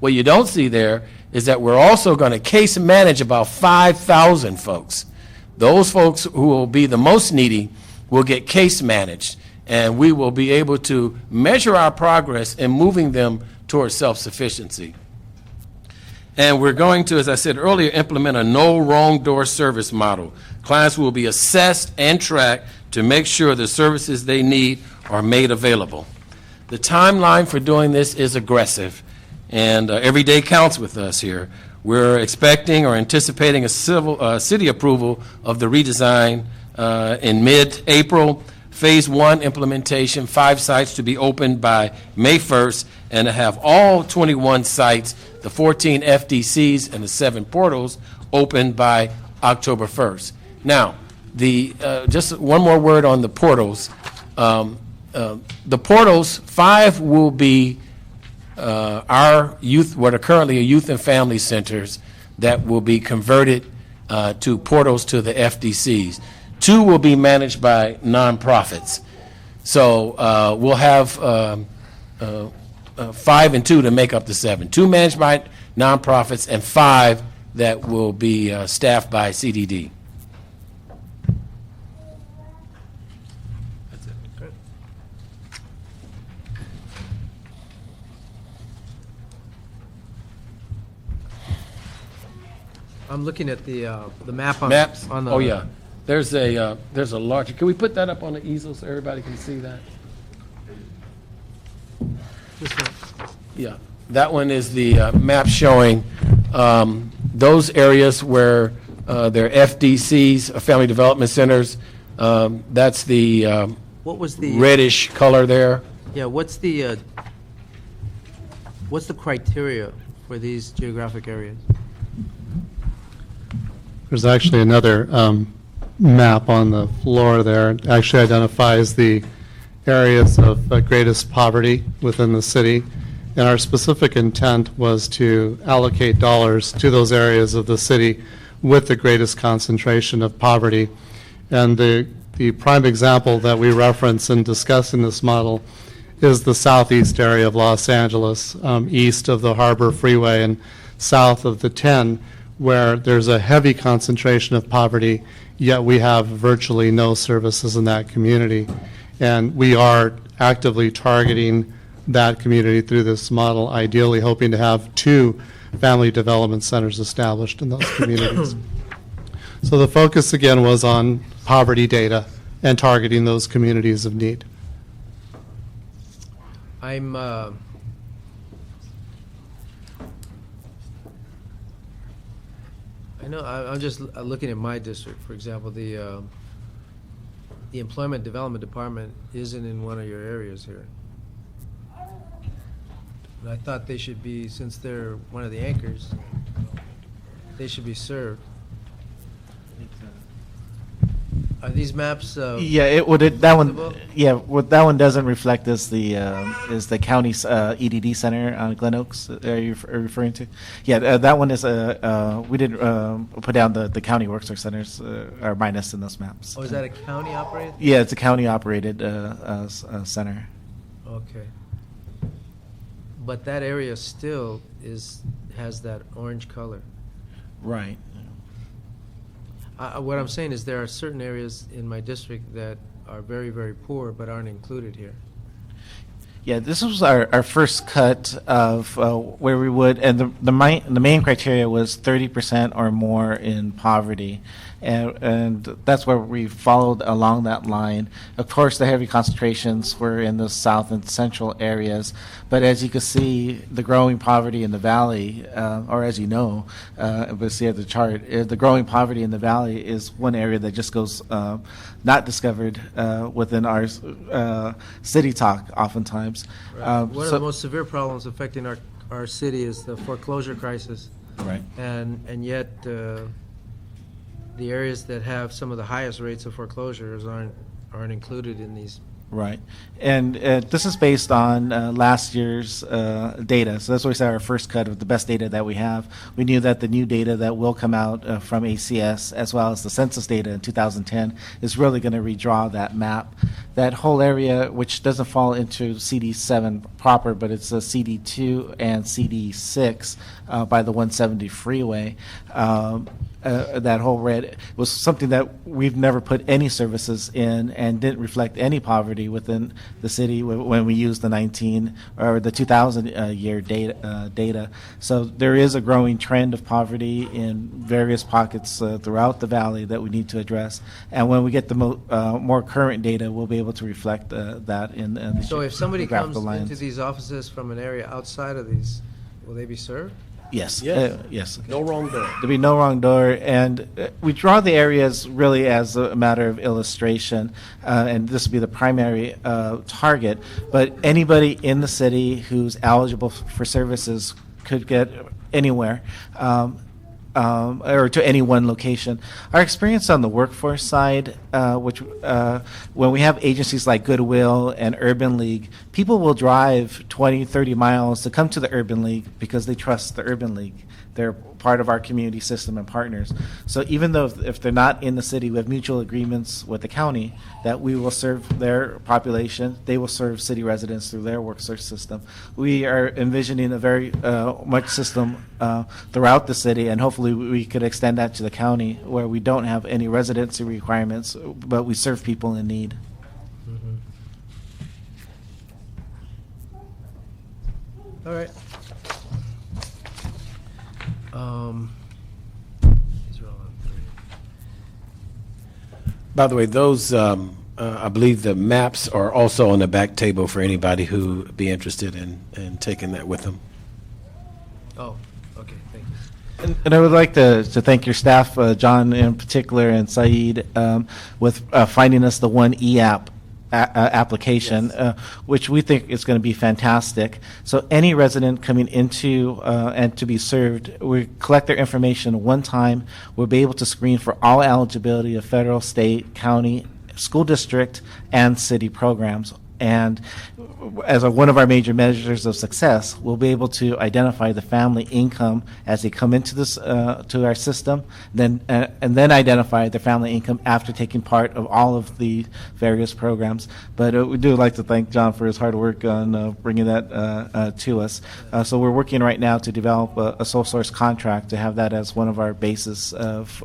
What you don't see there is that we're also going to case manage about 5,000 folks. Those folks who will be the most needy will get case managed, and we will be able to measure our progress in moving them towards self-sufficiency. And we're going to, as I said earlier, implement a no wrong door service model. Clients will be assessed and tracked to make sure the services they need are made available. The timeline for doing this is aggressive, and every day counts with us here. We're expecting or anticipating a city approval of the redesign in mid-April. Phase 1 implementation, 5 sites to be opened by May 1st, and to have all 21 sites, the 14 FDCs and the 7 portals, opened by October 1st. Now, just one more word on the portals. The portals, 5 will be our youth, what are currently youth and family centers, that will be converted to portals to the FDCs. 2 will be managed by nonprofits. So we'll have 5 and 2 to make up the 7. 2 managed by nonprofits and 5 that will be staffed by CDD. That's it. Good. I'm looking at the map on Maps? on the. Oh, yeah. There's a larger, can we put that up on the easel so everybody can see that? This one. Yeah, that one is the map showing those areas where there are FDCs, family development centers. That's the What was the reddish color there. Yeah, what's the criteria for these geographic areas? There's actually another map on the floor there. It actually identifies the areas of greatest poverty within the city. And our specific intent was to allocate dollars to those areas of the city with the greatest concentration of poverty. And the prime example that we reference and discuss in this model is the southeast area of Los Angeles, east of the Harbor Freeway and south of the 10, where there's a heavy concentration of poverty, yet we have virtually no services in that community. And we are actively targeting that community through this model, ideally hoping to have 2 family development centers established in those communities. So the focus again was on poverty data and targeting those communities of need. I'm I'm just looking at my district, for example, the Employment Development Department isn't in one of your areas here. And I thought they should be, since they're one of the anchors, they should be served. Are these maps? Yeah, that one. Visible? Yeah, what that one doesn't reflect is the county's EDD center on Glen Oaks. Are you referring to? Yeah, that one is we did put down the county workforce centers are minus in those maps. Oh, is that a county operated? Yeah, it's a county operated center. Okay. But that area still has that orange color. Right. What I'm saying is there are certain areas in my district that are very, very poor but aren't included here. Yeah, this was our first cut of where we would, and the main criteria was 30% or more in poverty, and that's where we followed along that line. Of course, the heavy concentrations were in the south and central areas, but as you can see, the growing poverty in the valley, or as you know, but see at the chart, the growing poverty in the valley is one area that just goes not discovered within our city talk oftentimes. Right. One of the most severe problems affecting our city is the foreclosure crisis. Right. And yet the areas that have some of the highest rates of foreclosures aren't included in these. Right. And this is based on last year's data. So that's why we said our first cut of the best data that we have. We knew that the new data that will come out from ACS, as well as the census data in 2010, is really going to redraw that map. That whole area, which doesn't fall into CD7 proper, but it's a CD2 and CD6 by the 170 freeway, that whole red was something that we've never put any services in and didn't reflect any poverty within the city when we used the 19 or the 2000 year data. So there is a growing trend of poverty in various pockets throughout the valley that we need to address. And when we get the more current data, we'll be able to reflect that in the So if somebody comes graphical lines. into these offices from an area outside of these, will they be served? Yes. Yes. Yes. No wrong door. There'll be no wrong door, and we draw the areas really as a matter of illustration, and this will be the primary target. But anybody in the city who's eligible for services could get anywhere. Or to any one location. Our experience on the workforce side, when we have agencies like Goodwill and Urban League, people will drive 20, 30 miles to come to the Urban League because they trust the Urban League. They're part of our community system and partners. So even though if they're not in the city, we have mutual agreements with the county that we will serve their population. They will serve city residents through their workforce system. We are envisioning a very much system throughout the city, and hopefully we could extend that to the county where we don't have any residency requirements, but we serve people in need. All right. These are all on three. By the way, those, I believe the maps are also on the back table for anybody who would be interested in taking that with them. Oh, okay, thank you. And I would like to thank your staff, John in particular, and Saeed, with finding us the one e-app application, which we think is going to be fantastic. So any resident coming into and to be served, we collect their information one time. We'll be able to screen for all eligibility of federal, state, county, school district, and city programs. And as one of our major measures of success, we'll be able to identify the family income as they come into this to our system, and then identify the family income after taking part of all of the various programs. But we do like to thank John for his hard work on bringing that to us. So we're working right now to develop a sole source contract to have that as one of our bases of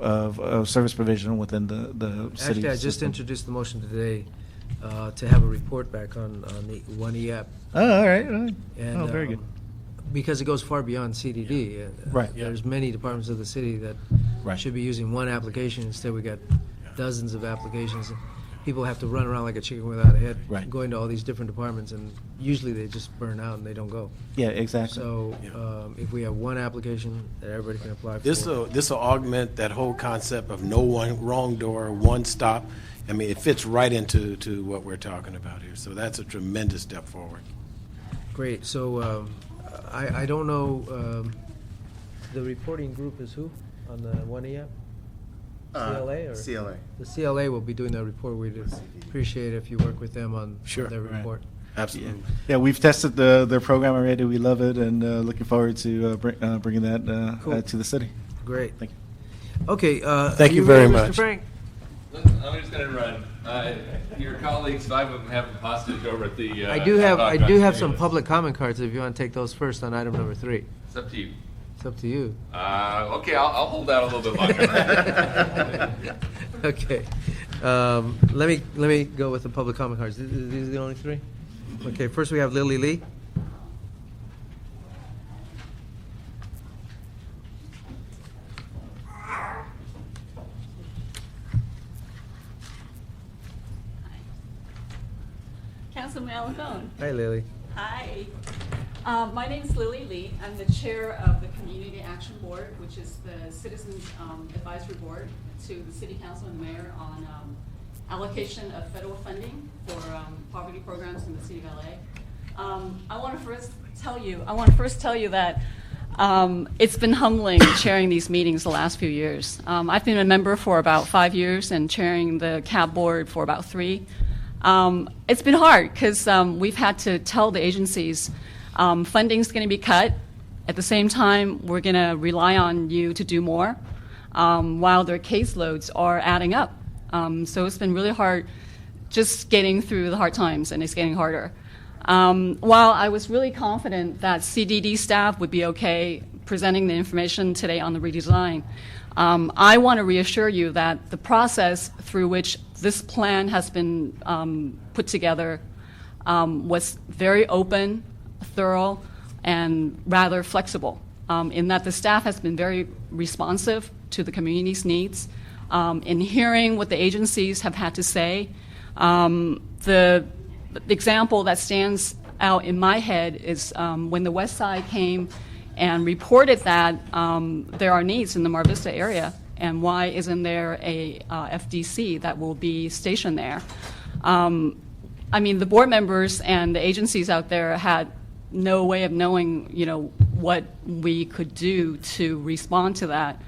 service provision within the city. Actually, I just system. introduced the motion today to have a report back on the One app. Oh, all right. All right. And, Oh, very good. Because it goes far beyond CDD. Right. There's many departments of the city that Right. should be using one application. Instead, we got dozens of applications. People have to run around like a chicken without a head, Right. going to all these different departments, and usually they just burn out and they don't go. Yeah, exactly. So if we have one application that everybody can apply for. This will augment that whole concept of no one wrong door, one stop. I mean, it fits right into what we're talking about here. So that's a tremendous step forward. Great. So I don't know, the reporting group is who on the One app? CLA or? CLA. The CLA will be doing that report. We'd appreciate it if you work with them on Sure. their Right. report. Absolutely. Yeah, we've tested their program already. We love it, and looking forward to bringing that Cool. to the city. Great. Thank you. Okay. Thank are you very ready, much. Mr. Frank? I'm just gonna run. Your colleagues, 5 of them have a hostage over at the. I do have some Anyway, public comment cards if you want to take those first on item number 3. It's up to you. It's up to you. Okay, I'll hold out a little bit longer. Okay. Let me go with the public comment cards. These are the only 3? Okay, first we have Lily Lee. Councilman Alacon. Hi, Lily. Hi. My name is Lily Lee. I'm the chair of the Community Action Board, which is the Citizens Advisory Board to the City Council and the Mayor on allocation of federal funding for poverty programs in the City of LA. I want to first tell you that it's been humbling chairing these meetings the last few years. I've been a member for about 5 years and chairing the CAB board for about 3. It's been hard because we've had to tell the agencies funding's going to be cut. At the same time, we're going to rely on you to do more while their caseloads are adding up. So it's been really hard just getting through the hard times, and it's getting harder. While I was really confident that CDD staff would be okay presenting the information today on the redesign, I want to reassure you that the process through which this plan has been put together was very open, thorough, and rather flexible, in that the staff has been very responsive to the community's needs, in hearing what the agencies have had to say. The example that stands out in my head is when the West Side came and reported that there are needs in the Mar Vista area, and why isn't there a FDC that will be stationed there? I mean, the board members and the agencies out there had no way of knowing, what we could do to respond to that.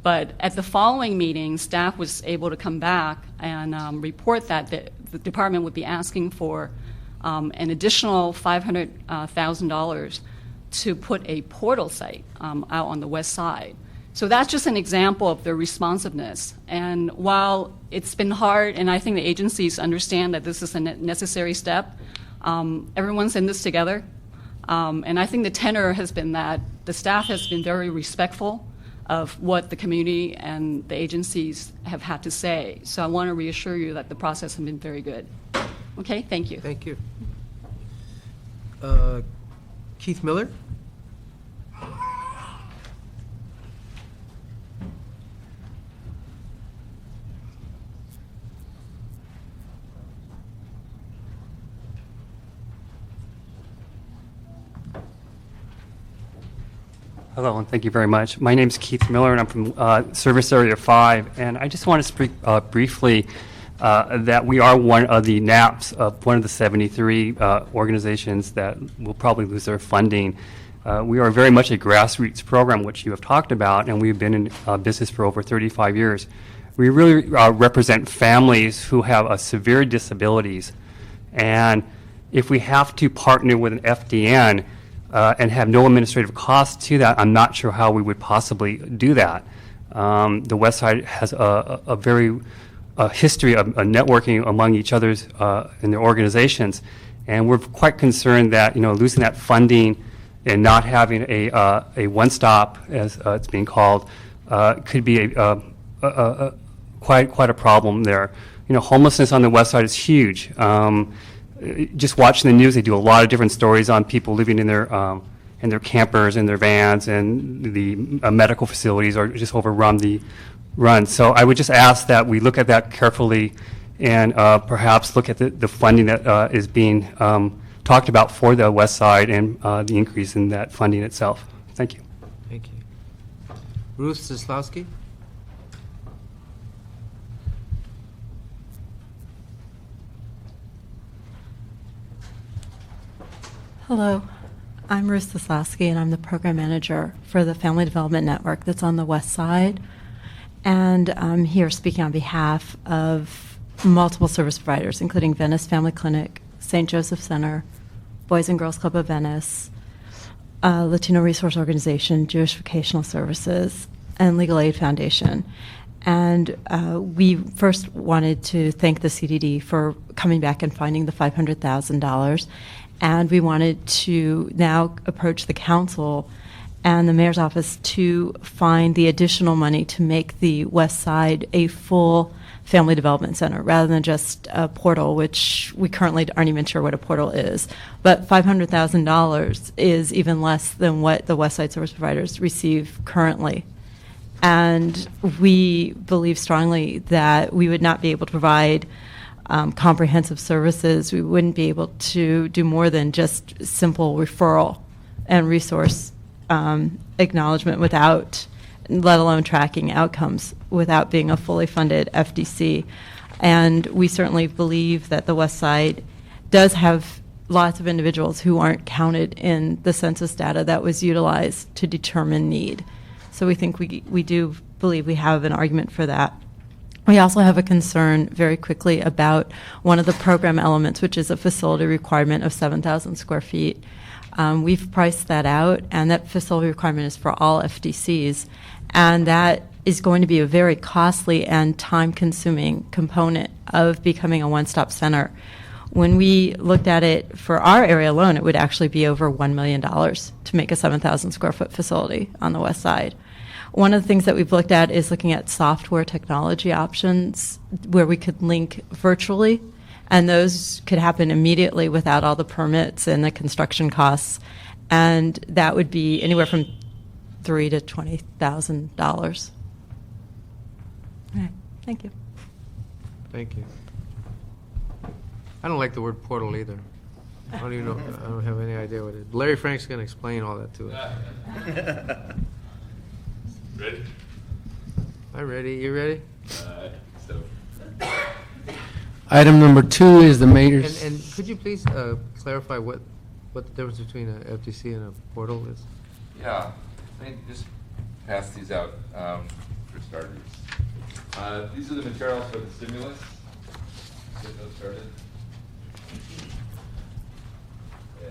But at the following meeting, staff was able to come back and report that the department would be asking for an additional $500,000 to put a portal site out on the west side. So that's just an example of their responsiveness. And while it's been hard, and I think the agencies understand that this is a necessary step, everyone's in this together. And I think the tenor has been that the staff has been very respectful of what the community and the agencies have had to say. So I want to reassure you that the process has been very good. Okay, thank you. Thank you. Keith Miller? Hello, and thank you very much. My name is Keith Miller, and I'm from Service Area 5, and I just want to speak briefly that we are one of the NAPs of one of the 73 organizations that will probably lose their funding. We are very much a grassroots program, which you have talked about, and we've been in business for over 35 years. We really represent families who have severe disabilities, and if we have to partner with an FDN and have no administrative costs to that, I'm not sure how we would possibly do that. The West Side has a very history of networking among each other's in their organizations, and we're quite concerned that losing that funding and not having a one-stop, as it's being called, could be quite a problem there. Homelessness on the West Side is huge. Just watching the news, they do a lot of different stories on people living in their campers, in their vans, and the medical facilities are just overrun. So I would just ask that we look at that carefully and perhaps look at the funding that is being talked about for the West Side and the increase in that funding itself. Thank you. Thank you. Ruth Zaslowski? Hello, I'm Ruth Zaslowski, and I'm the program manager for the Family Development Network that's on the West Side. And I'm here speaking on behalf of multiple service providers, including Venice Family Clinic, St. Joseph Center, Boys and Girls Club of Venice, Latino Resource Organization, Jewish Vocational Services, and Legal Aid Foundation. And we first wanted to thank the CDD for coming back and finding the $500,000. And we wanted to now approach the council and the mayor's office to find the additional money to make the West Side a full family development center rather than just a portal, which we currently aren't even sure what a portal is. But $500,000 is even less than what the West Side service providers receive currently. And we believe strongly that we would not be able to provide comprehensive services. We wouldn't be able to do more than just simple referral and resource acknowledgement without, let alone tracking outcomes, without being a fully funded FDC. And we certainly believe that the West Side does have lots of individuals who aren't counted in the census data that was utilized to determine need. So we think we do believe we have an argument for that. We also have a concern very quickly about one of the program elements, which is a facility requirement of 7,000 square feet. We've priced that out, and that facility requirement is for all FDCs, and that is going to be a very costly and time-consuming component of becoming a one-stop center. When we looked at it for our area alone, it would actually be over $1 million to make a 7,000 square foot facility on the West Side. One of the things that we've looked at is looking at software technology options where we could link virtually, and those could happen immediately without all the permits and the construction costs, and that would be anywhere from $3,000 to $20,000. Okay, thank you. Thank you. I don't like the word portal either. I don't even know, I don't have any idea what it is. Larry Frank's going to explain all that to us. Ready? I'm ready. You ready? Item number 2 is the mayor's. And could you please clarify what the difference between a FTC and a portal is? Yeah, I think just pass these out for starters. These are the materials for the stimulus. Get those started. Yeah.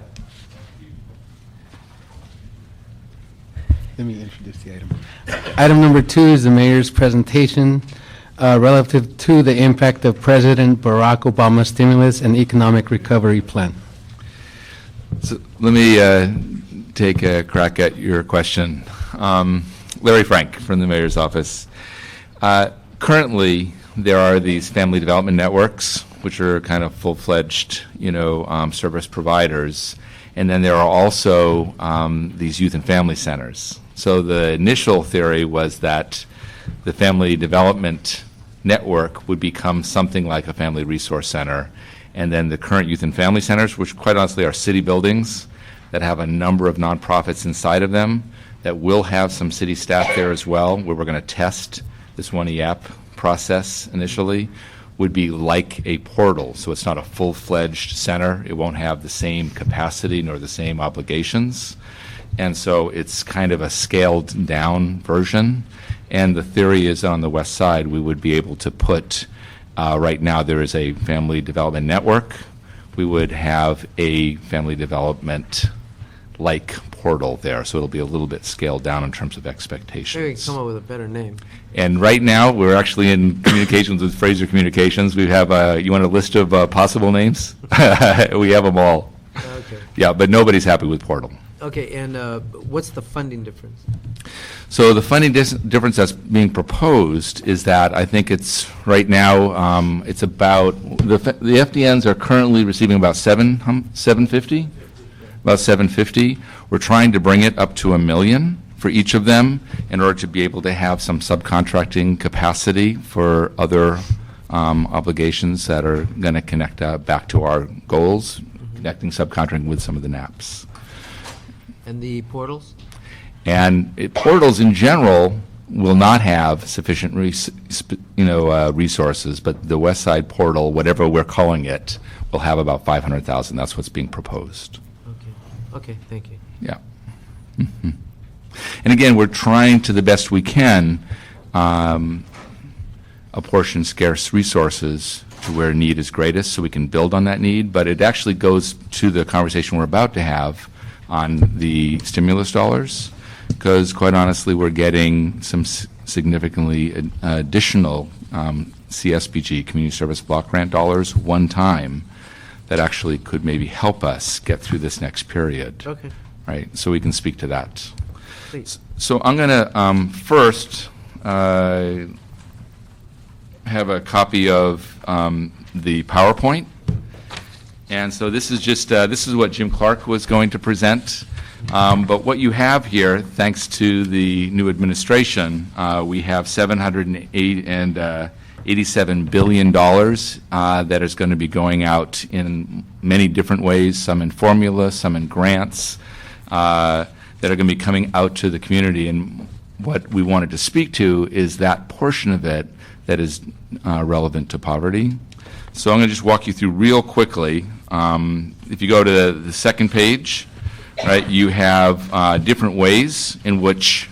Let me introduce the item. Item number 2 is the mayor's presentation relative to the impact of President Barack Obama's stimulus and economic recovery plan. So let me take a crack at your question. Larry Frank from the mayor's office. Currently, there are these family development networks, which are kind of full-fledged, service providers, and then there are also these youth and family centers. So the initial theory was that the family development network would become something like a family resource center, and then the current youth and family centers, which quite honestly are city buildings that have a number of nonprofits inside of them, that will have some city staff there as well, where we're going to test this one EAP process initially, would be like a portal. So it's not a full-fledged center. It won't have the same capacity nor the same obligations. And so it's kind of a scaled-down version. And the theory is on the west side, we would be able to put, right now there is a family development network. We would have a family development-like portal there, so it'll be a little bit scaled down in terms of Maybe expectations. come up with a better name. And right now, we're actually in communications with Fraser Communications. We have you want a list of possible names? We have them all. Okay. Yeah, but nobody's happy with Portal. Okay, and what's the funding difference? So the funding difference that's being proposed is that I think it's, right now, it's about, the FDNs are currently receiving about $750? About $750. We're trying to bring it up to $1 million for each of them in order to be able to have some subcontracting capacity for other obligations that are going to connect back to our goals, connecting subcontracting with some of the NAPs. And the portals? And portals in general will not have sufficient resources, but the West Side portal, whatever we're calling it, will have about 500,000. That's what's being proposed. Okay, thank you. Yeah. Mm-hmm. And again, we're trying to the best we can apportion scarce resources to where need is greatest so we can build on that need, but it actually goes to the conversation we're about to have on the stimulus dollars, because quite honestly, we're getting some significantly additional CSBG, Community Service Block Grant dollars, one time, that actually could maybe help us get through this next period. Okay. Right, so we can speak to that. Please. So I'm going to first have a copy of the PowerPoint. And so this is just, this is what Jim Clark was going to present. But what you have here, thanks to the new administration, we have $787 billion that is going to be going out in many different ways, some in formula, some in grants, that are going to be coming out to the community. And what we wanted to speak to is that portion of it that is relevant to poverty. So I'm going to just walk you through real quickly. If you go to the second page, right, you have different ways in which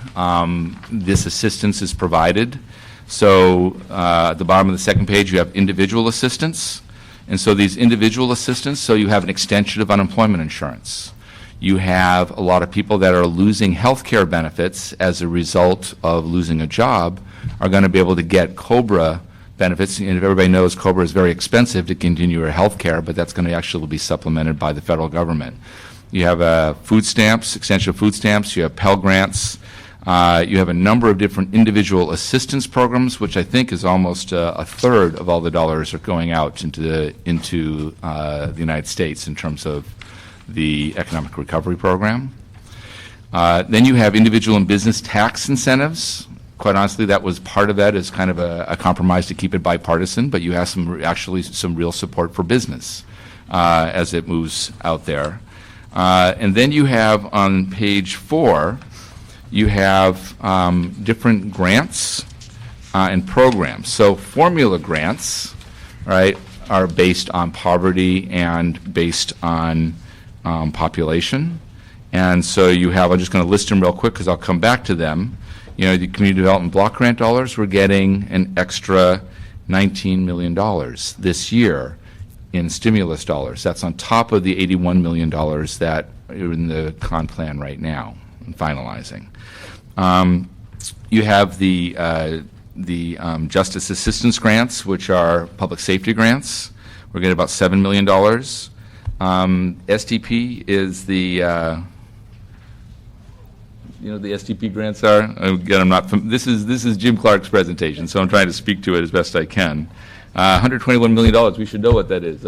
this assistance is provided. So at the bottom of the second page, you have individual assistance. And so these individual assistance, so you have an extension of unemployment insurance. You have a lot of people that are losing health care benefits as a result of losing a job are going to be able to get COBRA benefits. And if everybody knows, COBRA is very expensive to continue your health care, but that's going to actually be supplemented by the federal government. You have food stamps, extension of food stamps. You have Pell Grants. You have a number of different individual assistance programs, which I think is almost a third of all the dollars are going out into the United States in terms of the Economic Recovery Program. Then you have individual and business tax incentives. Quite honestly, that was part of that is kind of a compromise to keep it bipartisan, but you have some real support for business as it moves out there. And then you have on page 4, you have different grants and programs. So formula grants, right, are based on poverty and based on population. And so you have, I'm just going to list them real quick because I'll come back to them. You know, the community development block grant dollars, we're getting an extra $19 million this year in stimulus dollars. That's on top of the $81 million that are in the con plan right now and finalizing. You have the justice assistance grants, which are public safety grants. We're getting about $7 million. STP is the the STP grants are. Again, I'm not. This is Jim Clark's presentation, so I'm trying to speak to it as best I can. $121 million. We should know what that is.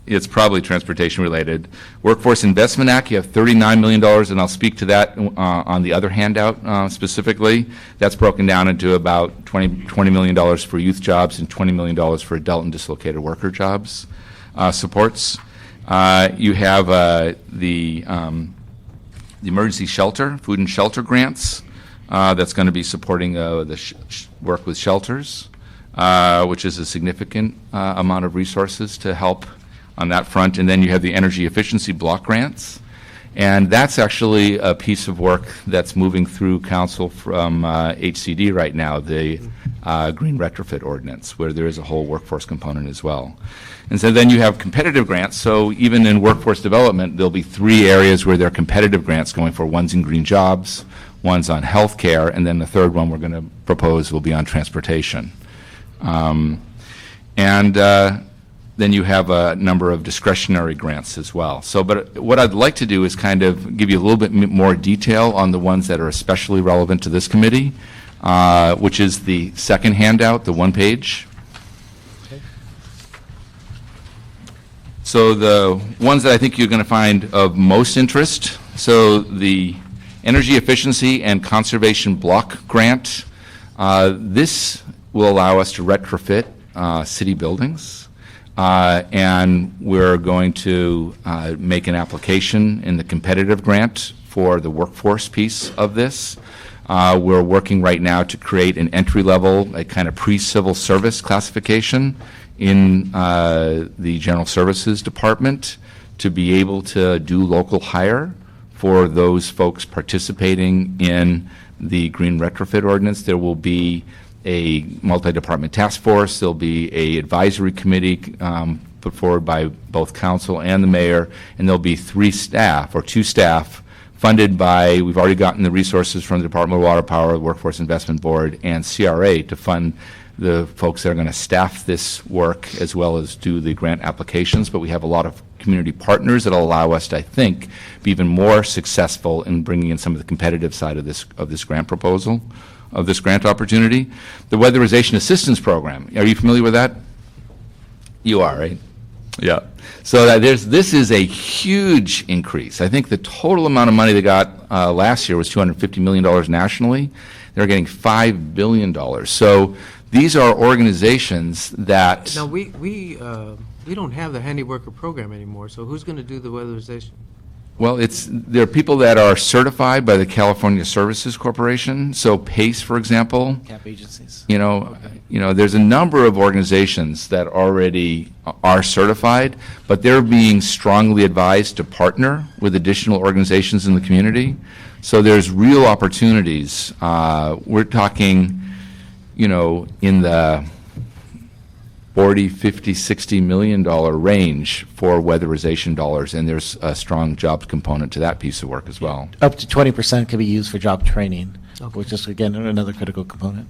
It's probably transportation related. Workforce Investment Act, you have $39 million, and I'll speak to that on the other handout specifically. That's broken down into about $20 million for youth jobs and $20 million for adult and dislocated worker jobs supports. You have the emergency shelter, food and shelter grants. That's going to be supporting the work with shelters. which is a significant amount of resources to help on that front. And then you have the energy efficiency block grants. And that's actually a piece of work that's moving through council from HCD right now, the Green Retrofit Ordinance, where there is a whole workforce component as well. And so then you have competitive grants. So even in workforce development, there'll be 3 areas where there are competitive grants going for. One's in green jobs, one's on healthcare, and then the third one we're going to propose will be on transportation. Then you have a number of discretionary grants as well. So, but what I'd like to do is kind of give you a little bit more detail on the ones that are especially relevant to this committee, which is the second handout, the 1 page. Okay. So the ones that I think you're going to find of most interest, so the Energy Efficiency and Conservation Block Grant, this will allow us to retrofit city buildings. And we're going to make an application in the competitive grant for the workforce piece of this. We're working right now to create an entry-level, a kind of pre-civil service classification in the General Services Department to be able to do local hire for those folks participating in the Green Retrofit Ordinance. There will be a multi-department task force. There'll be a advisory committee put forward by both council and the mayor, and there'll be 2 staff funded by, we've already gotten the resources from the Department of Water Power, the Workforce Investment Board, and CRA to fund the folks that are going to staff this work as well as do the grant applications. But we have a lot of community partners that will allow us to, I think, be even more successful in bringing in some of the competitive side of this grant proposal, of this grant opportunity. The Weatherization Assistance Program, are you familiar with that? You are, right? Yeah. So this is a huge increase. I think the total amount of money they got last year was $250 million nationally. They're getting $5 billion. So these are organizations that... Now, we don't have the handy worker program anymore, so who's going to do the weatherization? Well, there are people that are certified by the California Services Corporation. So PACE, for example. Cap agencies. You know, there's a number of organizations that already are certified, but they're being strongly advised to partner with additional organizations in the community. So there's real opportunities. We're talking, in the 40, 50, $60 million range for weatherization dollars, and there's a strong jobs component to that piece of work as well. Up to 20% can be used for job training, which is, again, another critical component.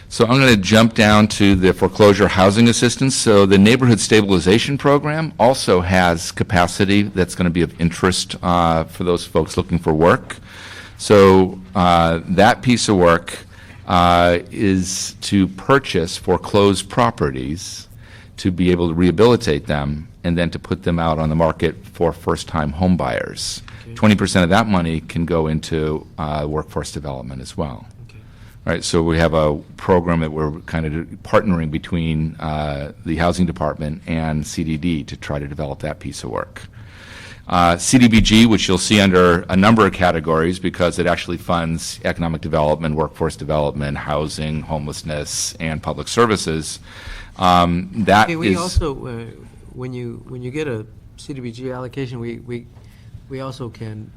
So I'm going to jump down to the foreclosure housing assistance. So the neighborhood stabilization program also has capacity that's going to be of interest for those folks looking for work. So that piece of work is to purchase foreclosed properties to be able to rehabilitate them and then to put them out on the market for first-time home buyers. 20% of that money can go into workforce development as well. Right, so we have a program that we're kind of partnering between the Housing Department and CDD to try to develop that piece of work. CDBG, which you'll see under a number of categories because it actually funds economic development, workforce development, housing, homelessness, and public services. We also, when you get a CDBG allocation, we also can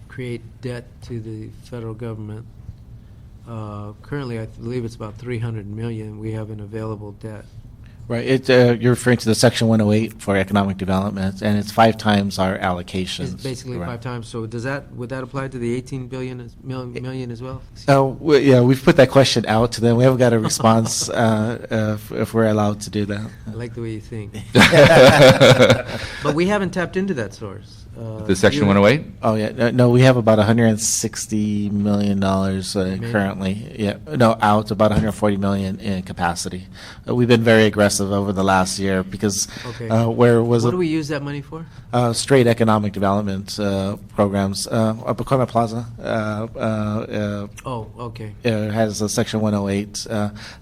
create debt to the federal government. Currently, I believe it's about $300 million we have in available debt. Right. You're referring to the Section 108 for economic development, and it's 5 times our allocations. It's basically Right. 5 times. So would that apply to the 18 billion million as well? Yeah, we've put that question out to them. We haven't got a response if we're allowed to do that. I like the way you think. But we haven't tapped into that source. The Section 108? Oh, yeah. No, we have about $160 million currently. Yeah, no, out, about $140 million in capacity. We've been very aggressive over the last year because what do we use that money for? Straight economic development programs. Pacoima Plaza has a Section 108.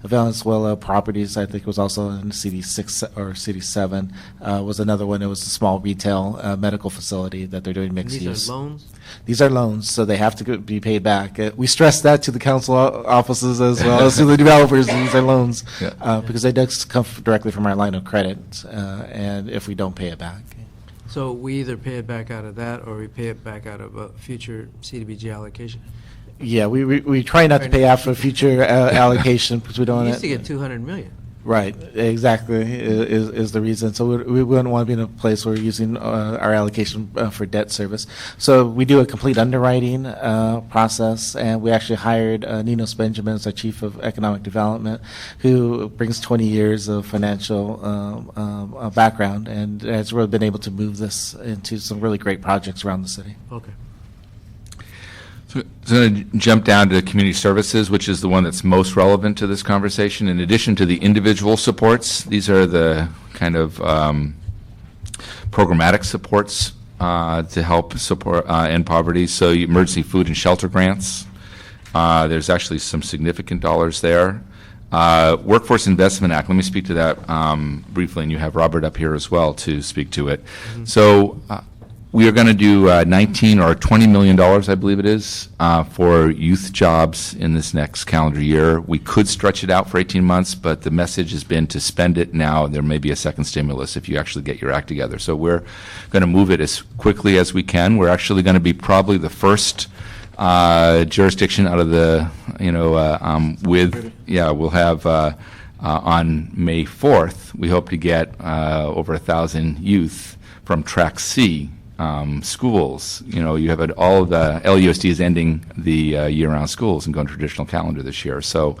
Valenzuela Properties, I think, was also in CD6 or CD7, was another one. It was a small retail medical facility. facility that they're doing mixed These use. are loans? These are loans, so they have to be paid back. We stress that to the council offices as well as to the developers. These are loans because they do come directly from our line of credit, and if we don't pay it back. So we either pay it back out of that, or we pay it back out of a future CDBG allocation? Yeah, we try not to pay out for future allocation because we don't We want used to get 200 million. Right, exactly, is the reason. So we wouldn't want to be in a place where we're using our allocation for debt service. So we do a complete underwriting process, and we actually hired Ninos Benjamin as our Chief of Economic Development, who brings 20 years of financial background and has really been able to move this into some really great projects around the city. Okay. So I'm going to jump down to community services, which is the one that's most relevant to this conversation. In addition to the individual supports, these are the kind of programmatic supports to help support end poverty. So emergency food and shelter grants. There's actually some significant dollars there. Workforce Investment Act, let me speak to that briefly, and you have Robert up here as well to speak to it. Mm-hmm. So we are going to do $19 or $20 million, I believe it is, for youth jobs in this next calendar year. We could stretch it out for 18 months, but the message has been to spend it now. There may be a second stimulus if you actually get your act together. So we're going to move it as quickly as we can. We're actually going to be probably the first jurisdiction out of the, we'll have on May 4th, we hope to get over 1,000 youth from Track C schools. You have all of the LUSD is ending the year-round schools and going traditional calendar this year. So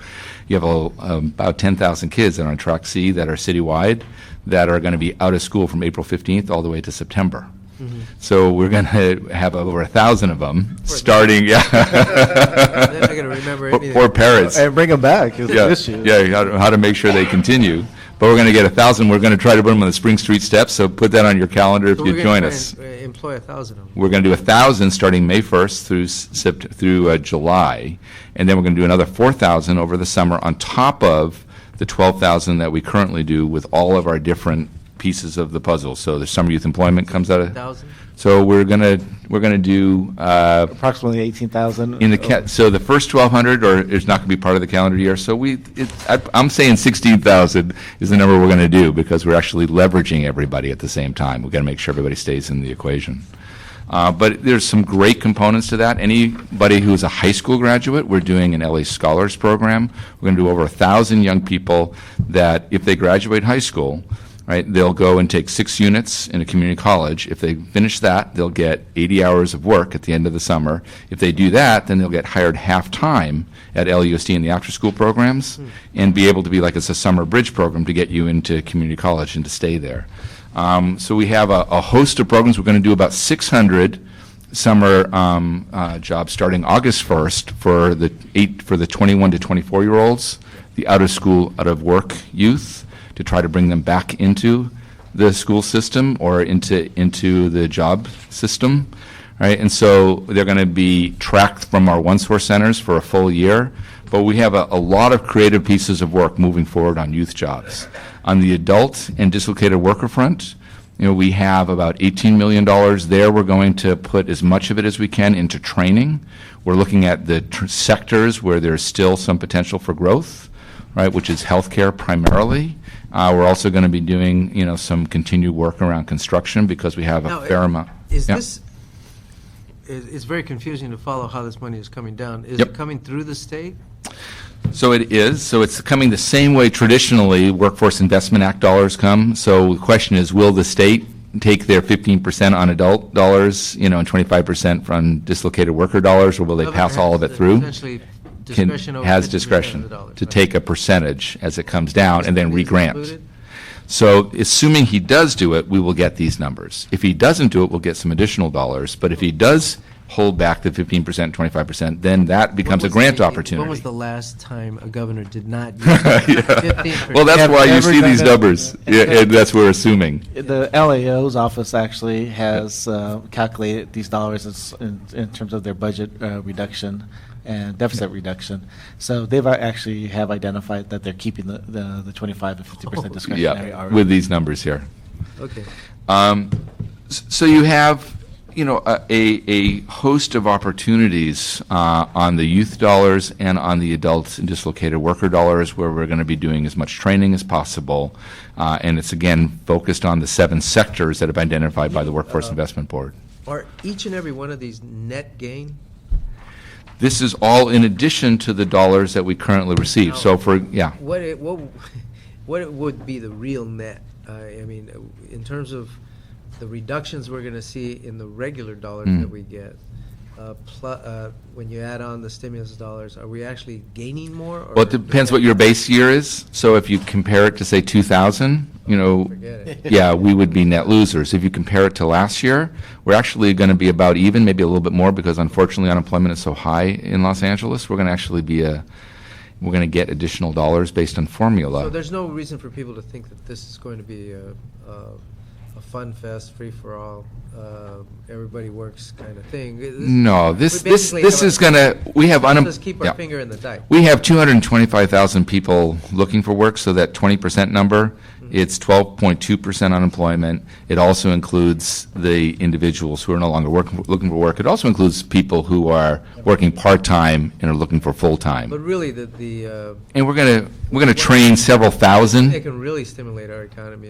you have about 10,000 kids that are on Track C that are citywide that are going to be out of school from April 15th all the way to September. Mm-hmm. So we're going to have over 1,000 of them starting. Yeah. They're not going to remember anything. Poor parents. And bring them back is the issue. Yeah, how to make sure they continue. But we're going to get 1,000. We're going to try to put them on the Spring Street steps, so put that on your calendar if you join us. Employ 1,000 of them. We're going to do 1,000 starting May 1st through July, and then we're going to do another 4,000 over the summer on top of the 12,000 that we currently do with all of our different pieces of the puzzle. So the summer youth employment comes out of. 1,000? So we're gonna do approximately 18,000 in the so the first 1,200 is not going to be part of the calendar year. So I'm saying 16,000 is the number we're going to do because we're actually leveraging everybody at the same time. We've got to make sure everybody stays in the equation. But there's some great components to that. Anybody who is a high school graduate, we're doing an LA Scholars Program. We're going to do over 1,000 young people that, if they graduate high school, right, they'll go and take 6 units in a community college. If they finish that, they'll get 80 hours of work at the end of the summer. If they do that, then they'll get hired half-time at LUSD in the after-school programs and be able to be like it's a summer bridge program to get you into community college and to stay there. So we have a host of programs. We're going to do about 600 summer jobs starting August 1st for the 21 to 24-year-olds, the out-of-school, out-of-work youth, to try to bring them back into the school system or into the job system, right? And so they're going to be tracked from our one-source centers for a full year. But we have a lot of creative pieces of work moving forward on youth jobs. On the adult and dislocated worker front, we have about $18 million there. We're going to put as much of it as we can into training. We're looking at the sectors where there's still some potential for growth, right, which is healthcare primarily. We're also going to be doing, some continued work around construction because we have a fair amount. It's very confusing to follow how this money is coming down. Is it coming through the state? So it is. So it's coming the same way traditionally Workforce Investment Act dollars come. So the question is, will the state take their 15% on adult dollars, and 25% from dislocated worker dollars, or will they pass all of it through? Has discretion to take a percentage as it comes down and then re-grant. So assuming he does do it, we will get these numbers. If he doesn't do it, we'll get some additional dollars. But if he does hold back the 15%, 25%, then that becomes a grant opportunity. When was the last time a governor did not use 15%? Well, that's why you see these numbers. And that's what we're assuming. The LAO's office actually has calculated these dollars in terms of their budget reduction and deficit reduction. So they've actually have identified that they're keeping the 25 and 50% discretionary. With these numbers here. Okay. So you have A host of opportunities on the youth dollars and on the adults and dislocated worker dollars, where we're going to be doing as much training as possible. And it's, again, focused on the 7 sectors that have been identified by the Workforce Investment Board. Are each and every one of these net gain? This is all in addition to the dollars that we currently receive. So What would be the real net? I mean, in terms of the reductions we're going to see in the regular dollars that we get, when you add on the stimulus dollars, are we actually gaining more? Or well, it depends what your base year is. So if you compare it to, say, 2000, forget it. yeah, we would be net losers. If you compare it to last year, we're actually going to be about even, maybe a little bit more, because unfortunately unemployment is so high in Los Angeles. We're going to actually be we're going to get additional dollars based on formula. So there's no reason for people to think that this is going to be a fun fest, free for all, everybody works kind of thing. No, this is going to, we have Let's keep our finger in the dike. We have 225,000 people looking for work, so that 20% number, it's 12.2% unemployment. It also includes the individuals who are no longer looking for work. It also includes people who are working part-time and are looking for full-time. But really, and we're going to train several thousand. They can really stimulate our economy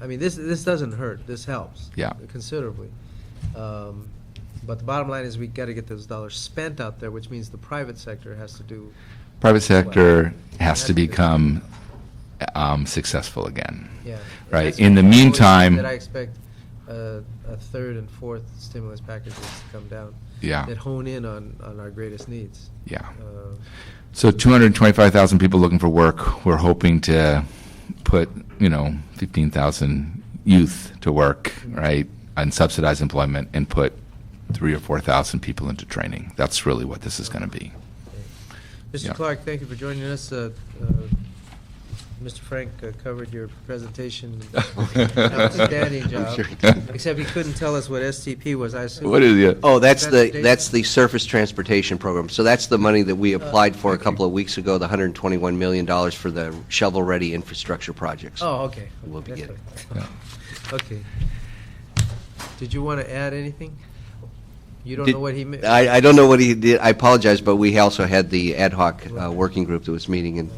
I mean, this doesn't hurt. This helps considerably. But the bottom line is we got to get those dollars spent out there, which means the private sector has to do. Private sector has to become successful again. Yeah. Right. In the meantime, that I expect a third and fourth stimulus packages to come down. Yeah. That hone in on our greatest needs. Yeah. So 225,000 people looking for work. We're hoping to put 15,000 youth to work, right, on subsidized employment, and put 3,000 or 4,000 people into training. That's really what this is going to be. Mr. Clark, thank you for joining us. Mr. Frank covered your presentation. Outstanding job. Sure. Except he couldn't tell us what STP was. I assume. What is it? Oh, that's the Surface Transportation Program. So that's the money that we applied for a couple of weeks ago, the $121 million for the shovel-ready infrastructure projects. Oh, okay. We'll be getting. Okay. Did you want to add anything? You don't know what he meant? I don't know what he did. I apologize, but we also had the ad hoc working group that was meeting, and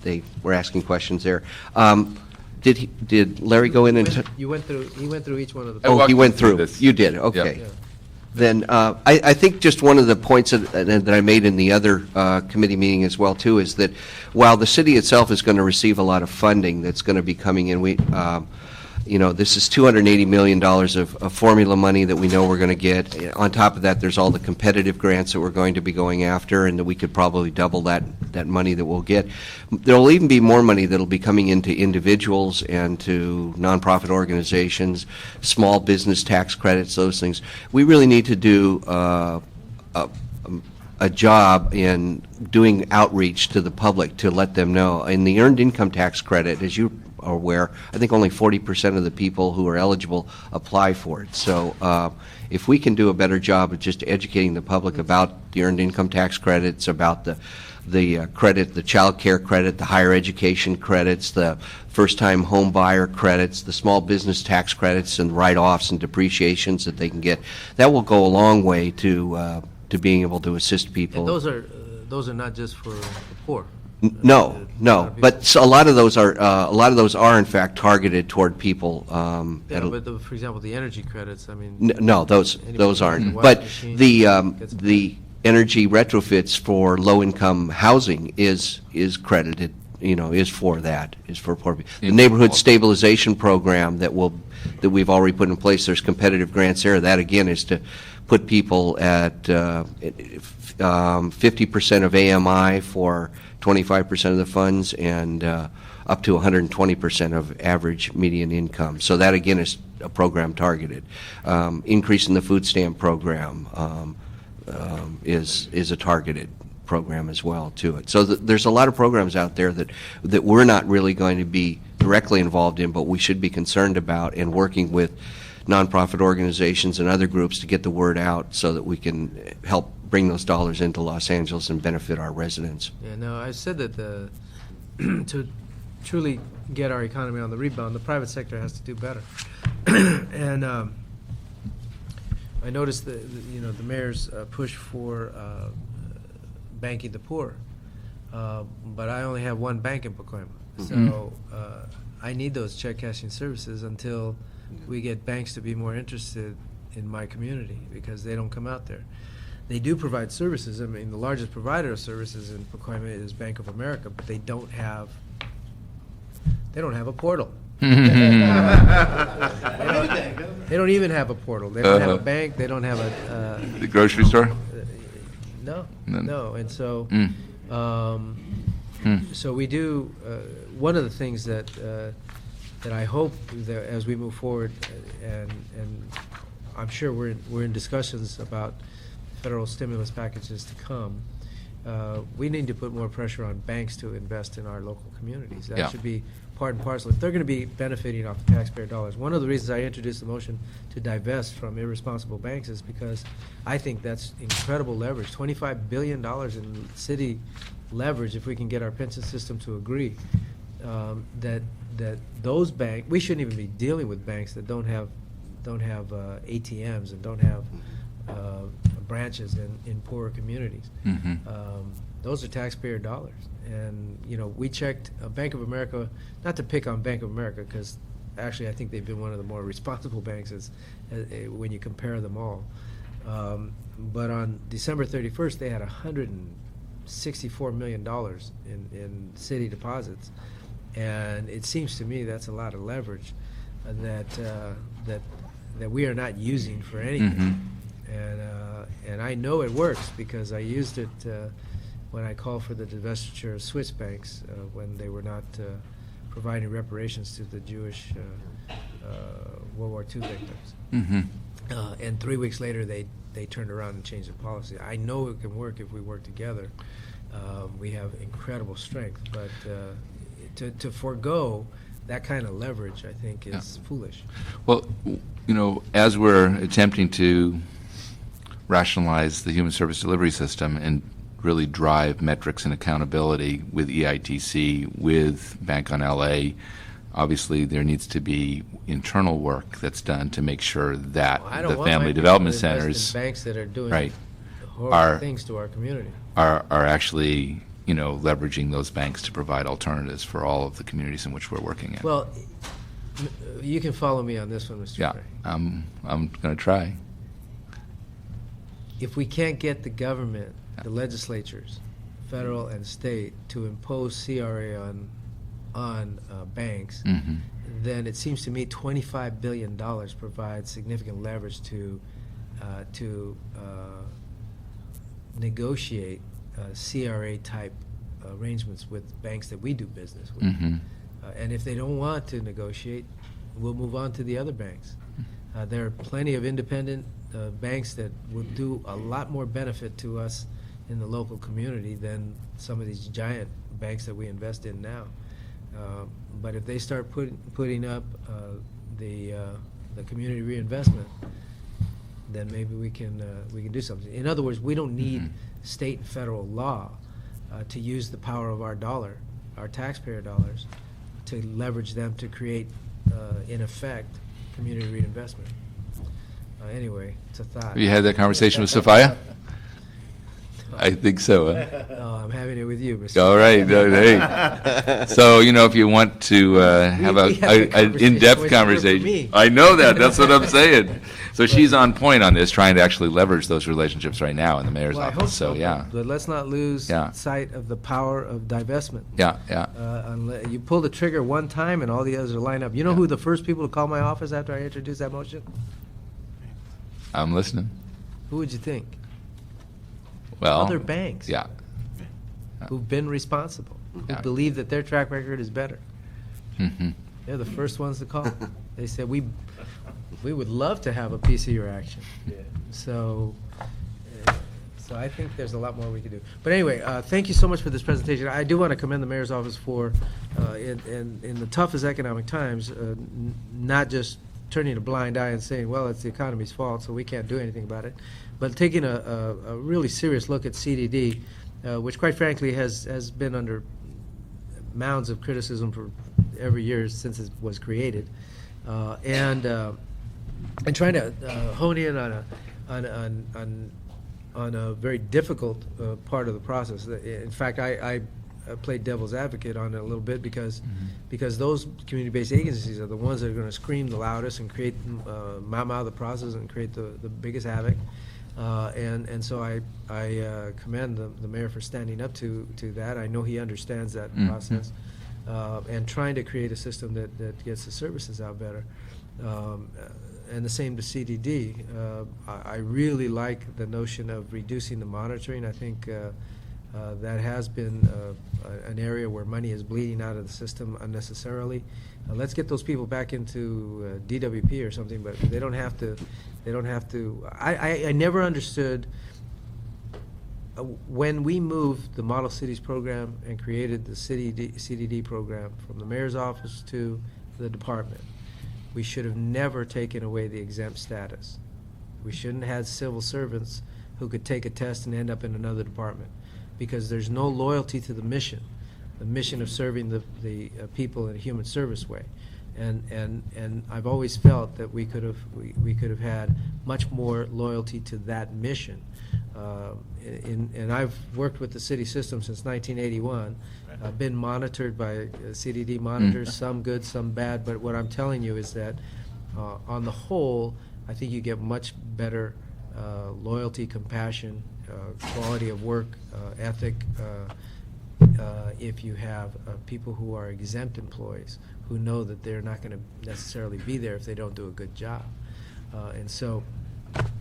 they were asking questions there. Did Larry go in and? He went through each one of the. Oh, he went through this. You did. Okay. Yeah. Then I think just one of the points that I made in the other committee meeting as well too is that while the city itself is going to receive a lot of funding that's going to be coming in, this is $280 million of formula money that we know we're going to get. On top of that, there's all the competitive grants that we're going to be going after, and that we could probably double that money that we'll get. There will even be more money that will be coming into individuals and to nonprofit organizations, small business tax credits, those things. We really need to do a job in doing outreach to the public to let them know. In the earned income tax credit, as you are aware, I think only 40% of the people who are eligible apply for it. So if we can do a better job of just educating the public about the earned income tax credits, about the credit, the child care credit, the higher education credits, the first-time home buyer credits, the small business tax credits and write-offs and depreciations that they can get, that will go a long way to being able to assist people. And those are not just for the poor. No, but a lot of those are in fact targeted toward people. But for example, the energy credits. I mean. No, those aren't. But the energy retrofits for low-income housing is credited. Is for poor people. The neighborhood stabilization program that we've already put in place. There's competitive grants there. That again is to put people at 50% of AMI for 25% of the funds, and up to 120% of average median income. So that again is a program targeted. Increase in the food stamp program is a targeted program as well to it. So there's a lot of programs out there that we're not really going to be directly involved in, but we should be concerned about and working with nonprofit organizations and other groups to get the word out so that we can help bring those dollars into Los Angeles and benefit our residents. Yeah, no, I said that to truly get our economy on the rebound, the private sector has to do better. And I noticed the mayor's push for banking the poor, but I only have one bank in Pacoima, so I need those check cashing services until we get banks to be more interested in my community, because they don't come out there. They do provide services. I mean, the largest provider of services in Pacoima is Bank of America, but they don't have a portal. They don't even have a portal. They don't have a bank. They don't have a The grocery store? no, None. no. And so, so we do. One of the things that I hope that as we move forward, and I'm sure we're in discussions about federal stimulus packages to come. We need to put more pressure on banks to invest in our local communities. That Yeah. should be part and parcel. If they're going to be benefiting off the taxpayer dollars, one of the reasons I introduced the motion to divest from irresponsible banks is because I think that's incredible leverage. $25 billion in city leverage, if we can get our pension system to agree that those banks, we shouldn't even be dealing with banks that don't have ATMs and don't have branches in poorer communities. Those are taxpayer dollars. And, we checked Bank of America, not to pick on Bank of America, because actually I think they've been one of the more responsible banks when you compare them all. But on December 31st, they had $164 million in city deposits. And it seems to me that's a lot of leverage that we are not using for anything. And I know it works because I used it when I called for the divestiture of Swiss banks when they were not providing reparations to the Jewish World War II victims. And 3 weeks later, they turned around and changed the policy. I know it can work if we work together. We have incredible strength, but to forego that kind of leverage, I think, is foolish. Well, as we're attempting to rationalize the human service delivery system and really drive metrics and accountability with EITC, with Bank on LA, obviously there needs to be internal work that's done to make sure that I don't the want my family people development to invest centers in banks that are doing right, horrible are- things to our community. are actually, leveraging those banks to provide alternatives for all of the communities in which we're working in. Well, you can follow me on this one, Mr. Yeah, Gray. I'm going to try. If we can't get the government, the legislatures, federal and state, to impose CRA on banks, then it seems to me $25 billion provides significant leverage to negotiate CRA-type arrangements with banks that we do business with. And if they don't want to negotiate, we'll move on to the other banks. There are plenty of independent banks that will do a lot more benefit to us in the local community than some of these giant banks that we invest in now. But if they start putting up the community reinvestment, then maybe we can do something. In other words, we don't need state and federal law to use the power of our dollar, our taxpayer dollars, to leverage them to create, in effect, community reinvestment. Anyway, it's a thought. Have you had that conversation with Sophia? I think so. No, I'm having it with you, Mr. All right. Hey. So, if you want to have We had that an in-depth conversation conversation. for me. I know that. That's what I'm saying. So she's on point on this, trying to actually leverage those relationships right now in the mayor's Well, I hope office. So, yeah. But let's not lose sight of the power of divestment. Yeah, yeah. Unless you pull the trigger one time and all the others are lined up. You know who the first people to call my office after I introduced that motion? I'm listening. Who would you think? Well, Other banks. Yeah. Who've been responsible, who Yeah. believe that their track record is better. hmm They're the first ones to call. They said, we would love to have a piece of your action. So I think there's a lot more we can do. But anyway, thank you so much for this presentation. I do want to commend the mayor's office for, in the toughest economic times, not just turning a blind eye and saying, well, it's the economy's fault, so we can't do anything about it, but taking a really serious look at CDD, which quite frankly has been under mounds of criticism for every year since it was created, and trying to hone in on a very difficult part of the process. In fact, I played devil's advocate on it a little bit because those community-based agencies are the ones that are going to scream the loudest and create mouth the process and create the biggest havoc. And so I commend the mayor for standing up to that. I know he understands that process, and trying to create a system that gets the services out better. And the same to CDD. I really like the notion of reducing the monitoring. I think that has been an area where money is bleeding out of the system unnecessarily. Let's get those people back into DWP or something, but they don't have to. They don't have to. I never understood when we moved the Model Cities program and created the CDD program from the mayor's office to the department. We should have never taken away the exempt status. We shouldn't have had civil servants who could take a test and end up in another department, because there's no loyalty to the mission of serving the people in a human service way. And I've always felt that we could have had much more loyalty to that mission. And I've worked with the city system since 1981. I've been monitored by CDD monitors, some good, some bad. But what I'm telling you is that on the whole, I think you get much better loyalty, compassion, quality of work, ethic, if you have people who are exempt employees who know that they're not going to necessarily be there if they don't do a good job. And so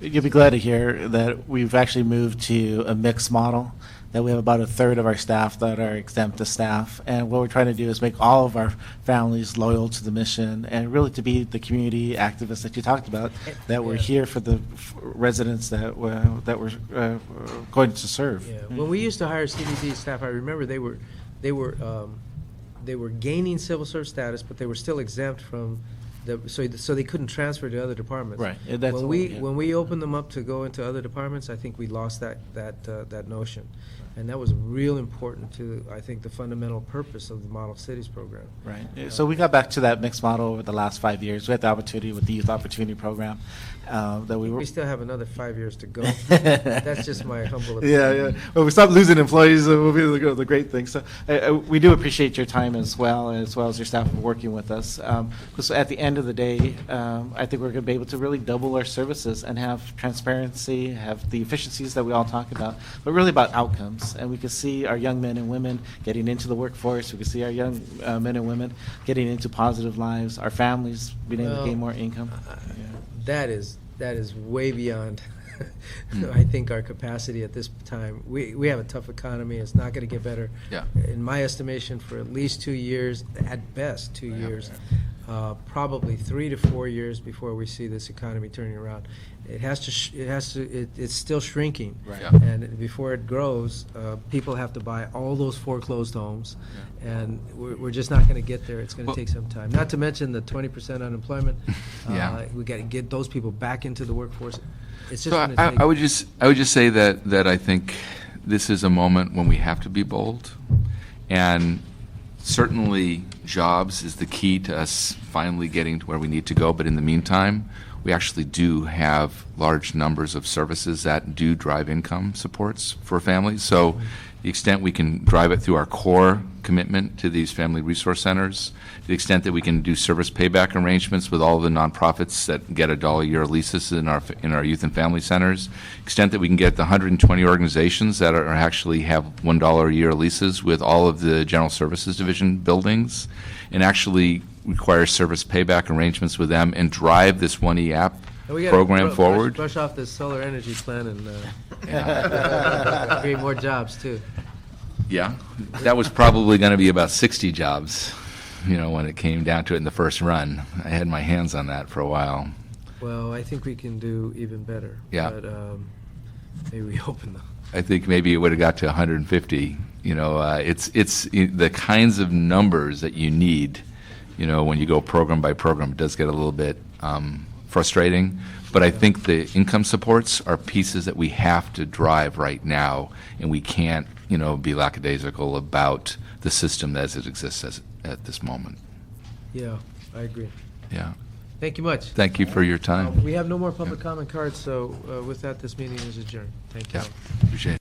you'll be glad to hear that we've actually moved to a mixed model, that we have about a third of our staff that are exempt as staff. And what we're trying to do is make all of our families loyal to the mission and really to be the community activists that you talked about, that we're here for the residents that we're going to serve. Yeah. When we used to hire CDD staff, I remember they were gaining civil service status, but they were still exempt from so they couldn't transfer to other departments. Right. That's when we opened them up to go into other departments, I think we lost that notion, and that was real important to, I think, the fundamental purpose of the Model Cities program. Right. So we got back to that mixed model over the last 5 years. We had the opportunity with the Youth Opportunity Program that we still have another 5 years to go. That's just my humble opinion. Yeah. Well, we stop losing employees, will be the great thing. So we do appreciate your time as well as your staff for working with us. Because at the end of the day, I think we're going to be able to really double our services and have transparency, have the efficiencies that we all talk about, but really about outcomes. And we can see our young men and women getting into the workforce. We can see our young men and women getting into positive lives, our families being able to gain more income. That is way beyond, I think, our capacity at this time. We have a tough economy. It's not going to get better, in my estimation, for at least 2 years, at best 2 years. Probably 3 to 4 years before we see this economy turning around. It's still shrinking. Right. And before it grows, people have to buy all those foreclosed homes, and we're just not going to get there. It's going to take some time. Not to mention the 20% unemployment. We got to get those people back into the workforce. It's just going to take. I would just say that I think this is a moment when we have to be bold, and certainly jobs is the key to us finally getting to where we need to go. But in the meantime, we actually do have large numbers of services that do drive income supports for families. So the extent we can drive it through our core commitment to these family resource centers, to the extent that we can do service payback arrangements with all the nonprofits that get $1 a year leases in our youth and family centers, extent that we can get the 120 organizations that are actually have $1 a year leases with all of the general services division buildings, and actually require service payback arrangements with them and drive this 1E app program forward. Brush off this solar energy plan and create more jobs too. Yeah, that was probably going to be about 60 jobs, when it came down to it in the first run. I had my hands on that for a while. Well, I think we can do even better. Yeah. But maybe we open them. I think maybe it would have got to 150. It's the kinds of numbers that you need. When you go program by program, it does get a little bit frustrating. But I think the income supports are pieces that we have to drive right now, and we can't, be lackadaisical about the system as it exists at this moment. Yeah, I agree. Yeah. Thank you much. Thank you for your time. We have no more public comment cards, so with that, this meeting is adjourned. Thank you. Yeah, appreciate it.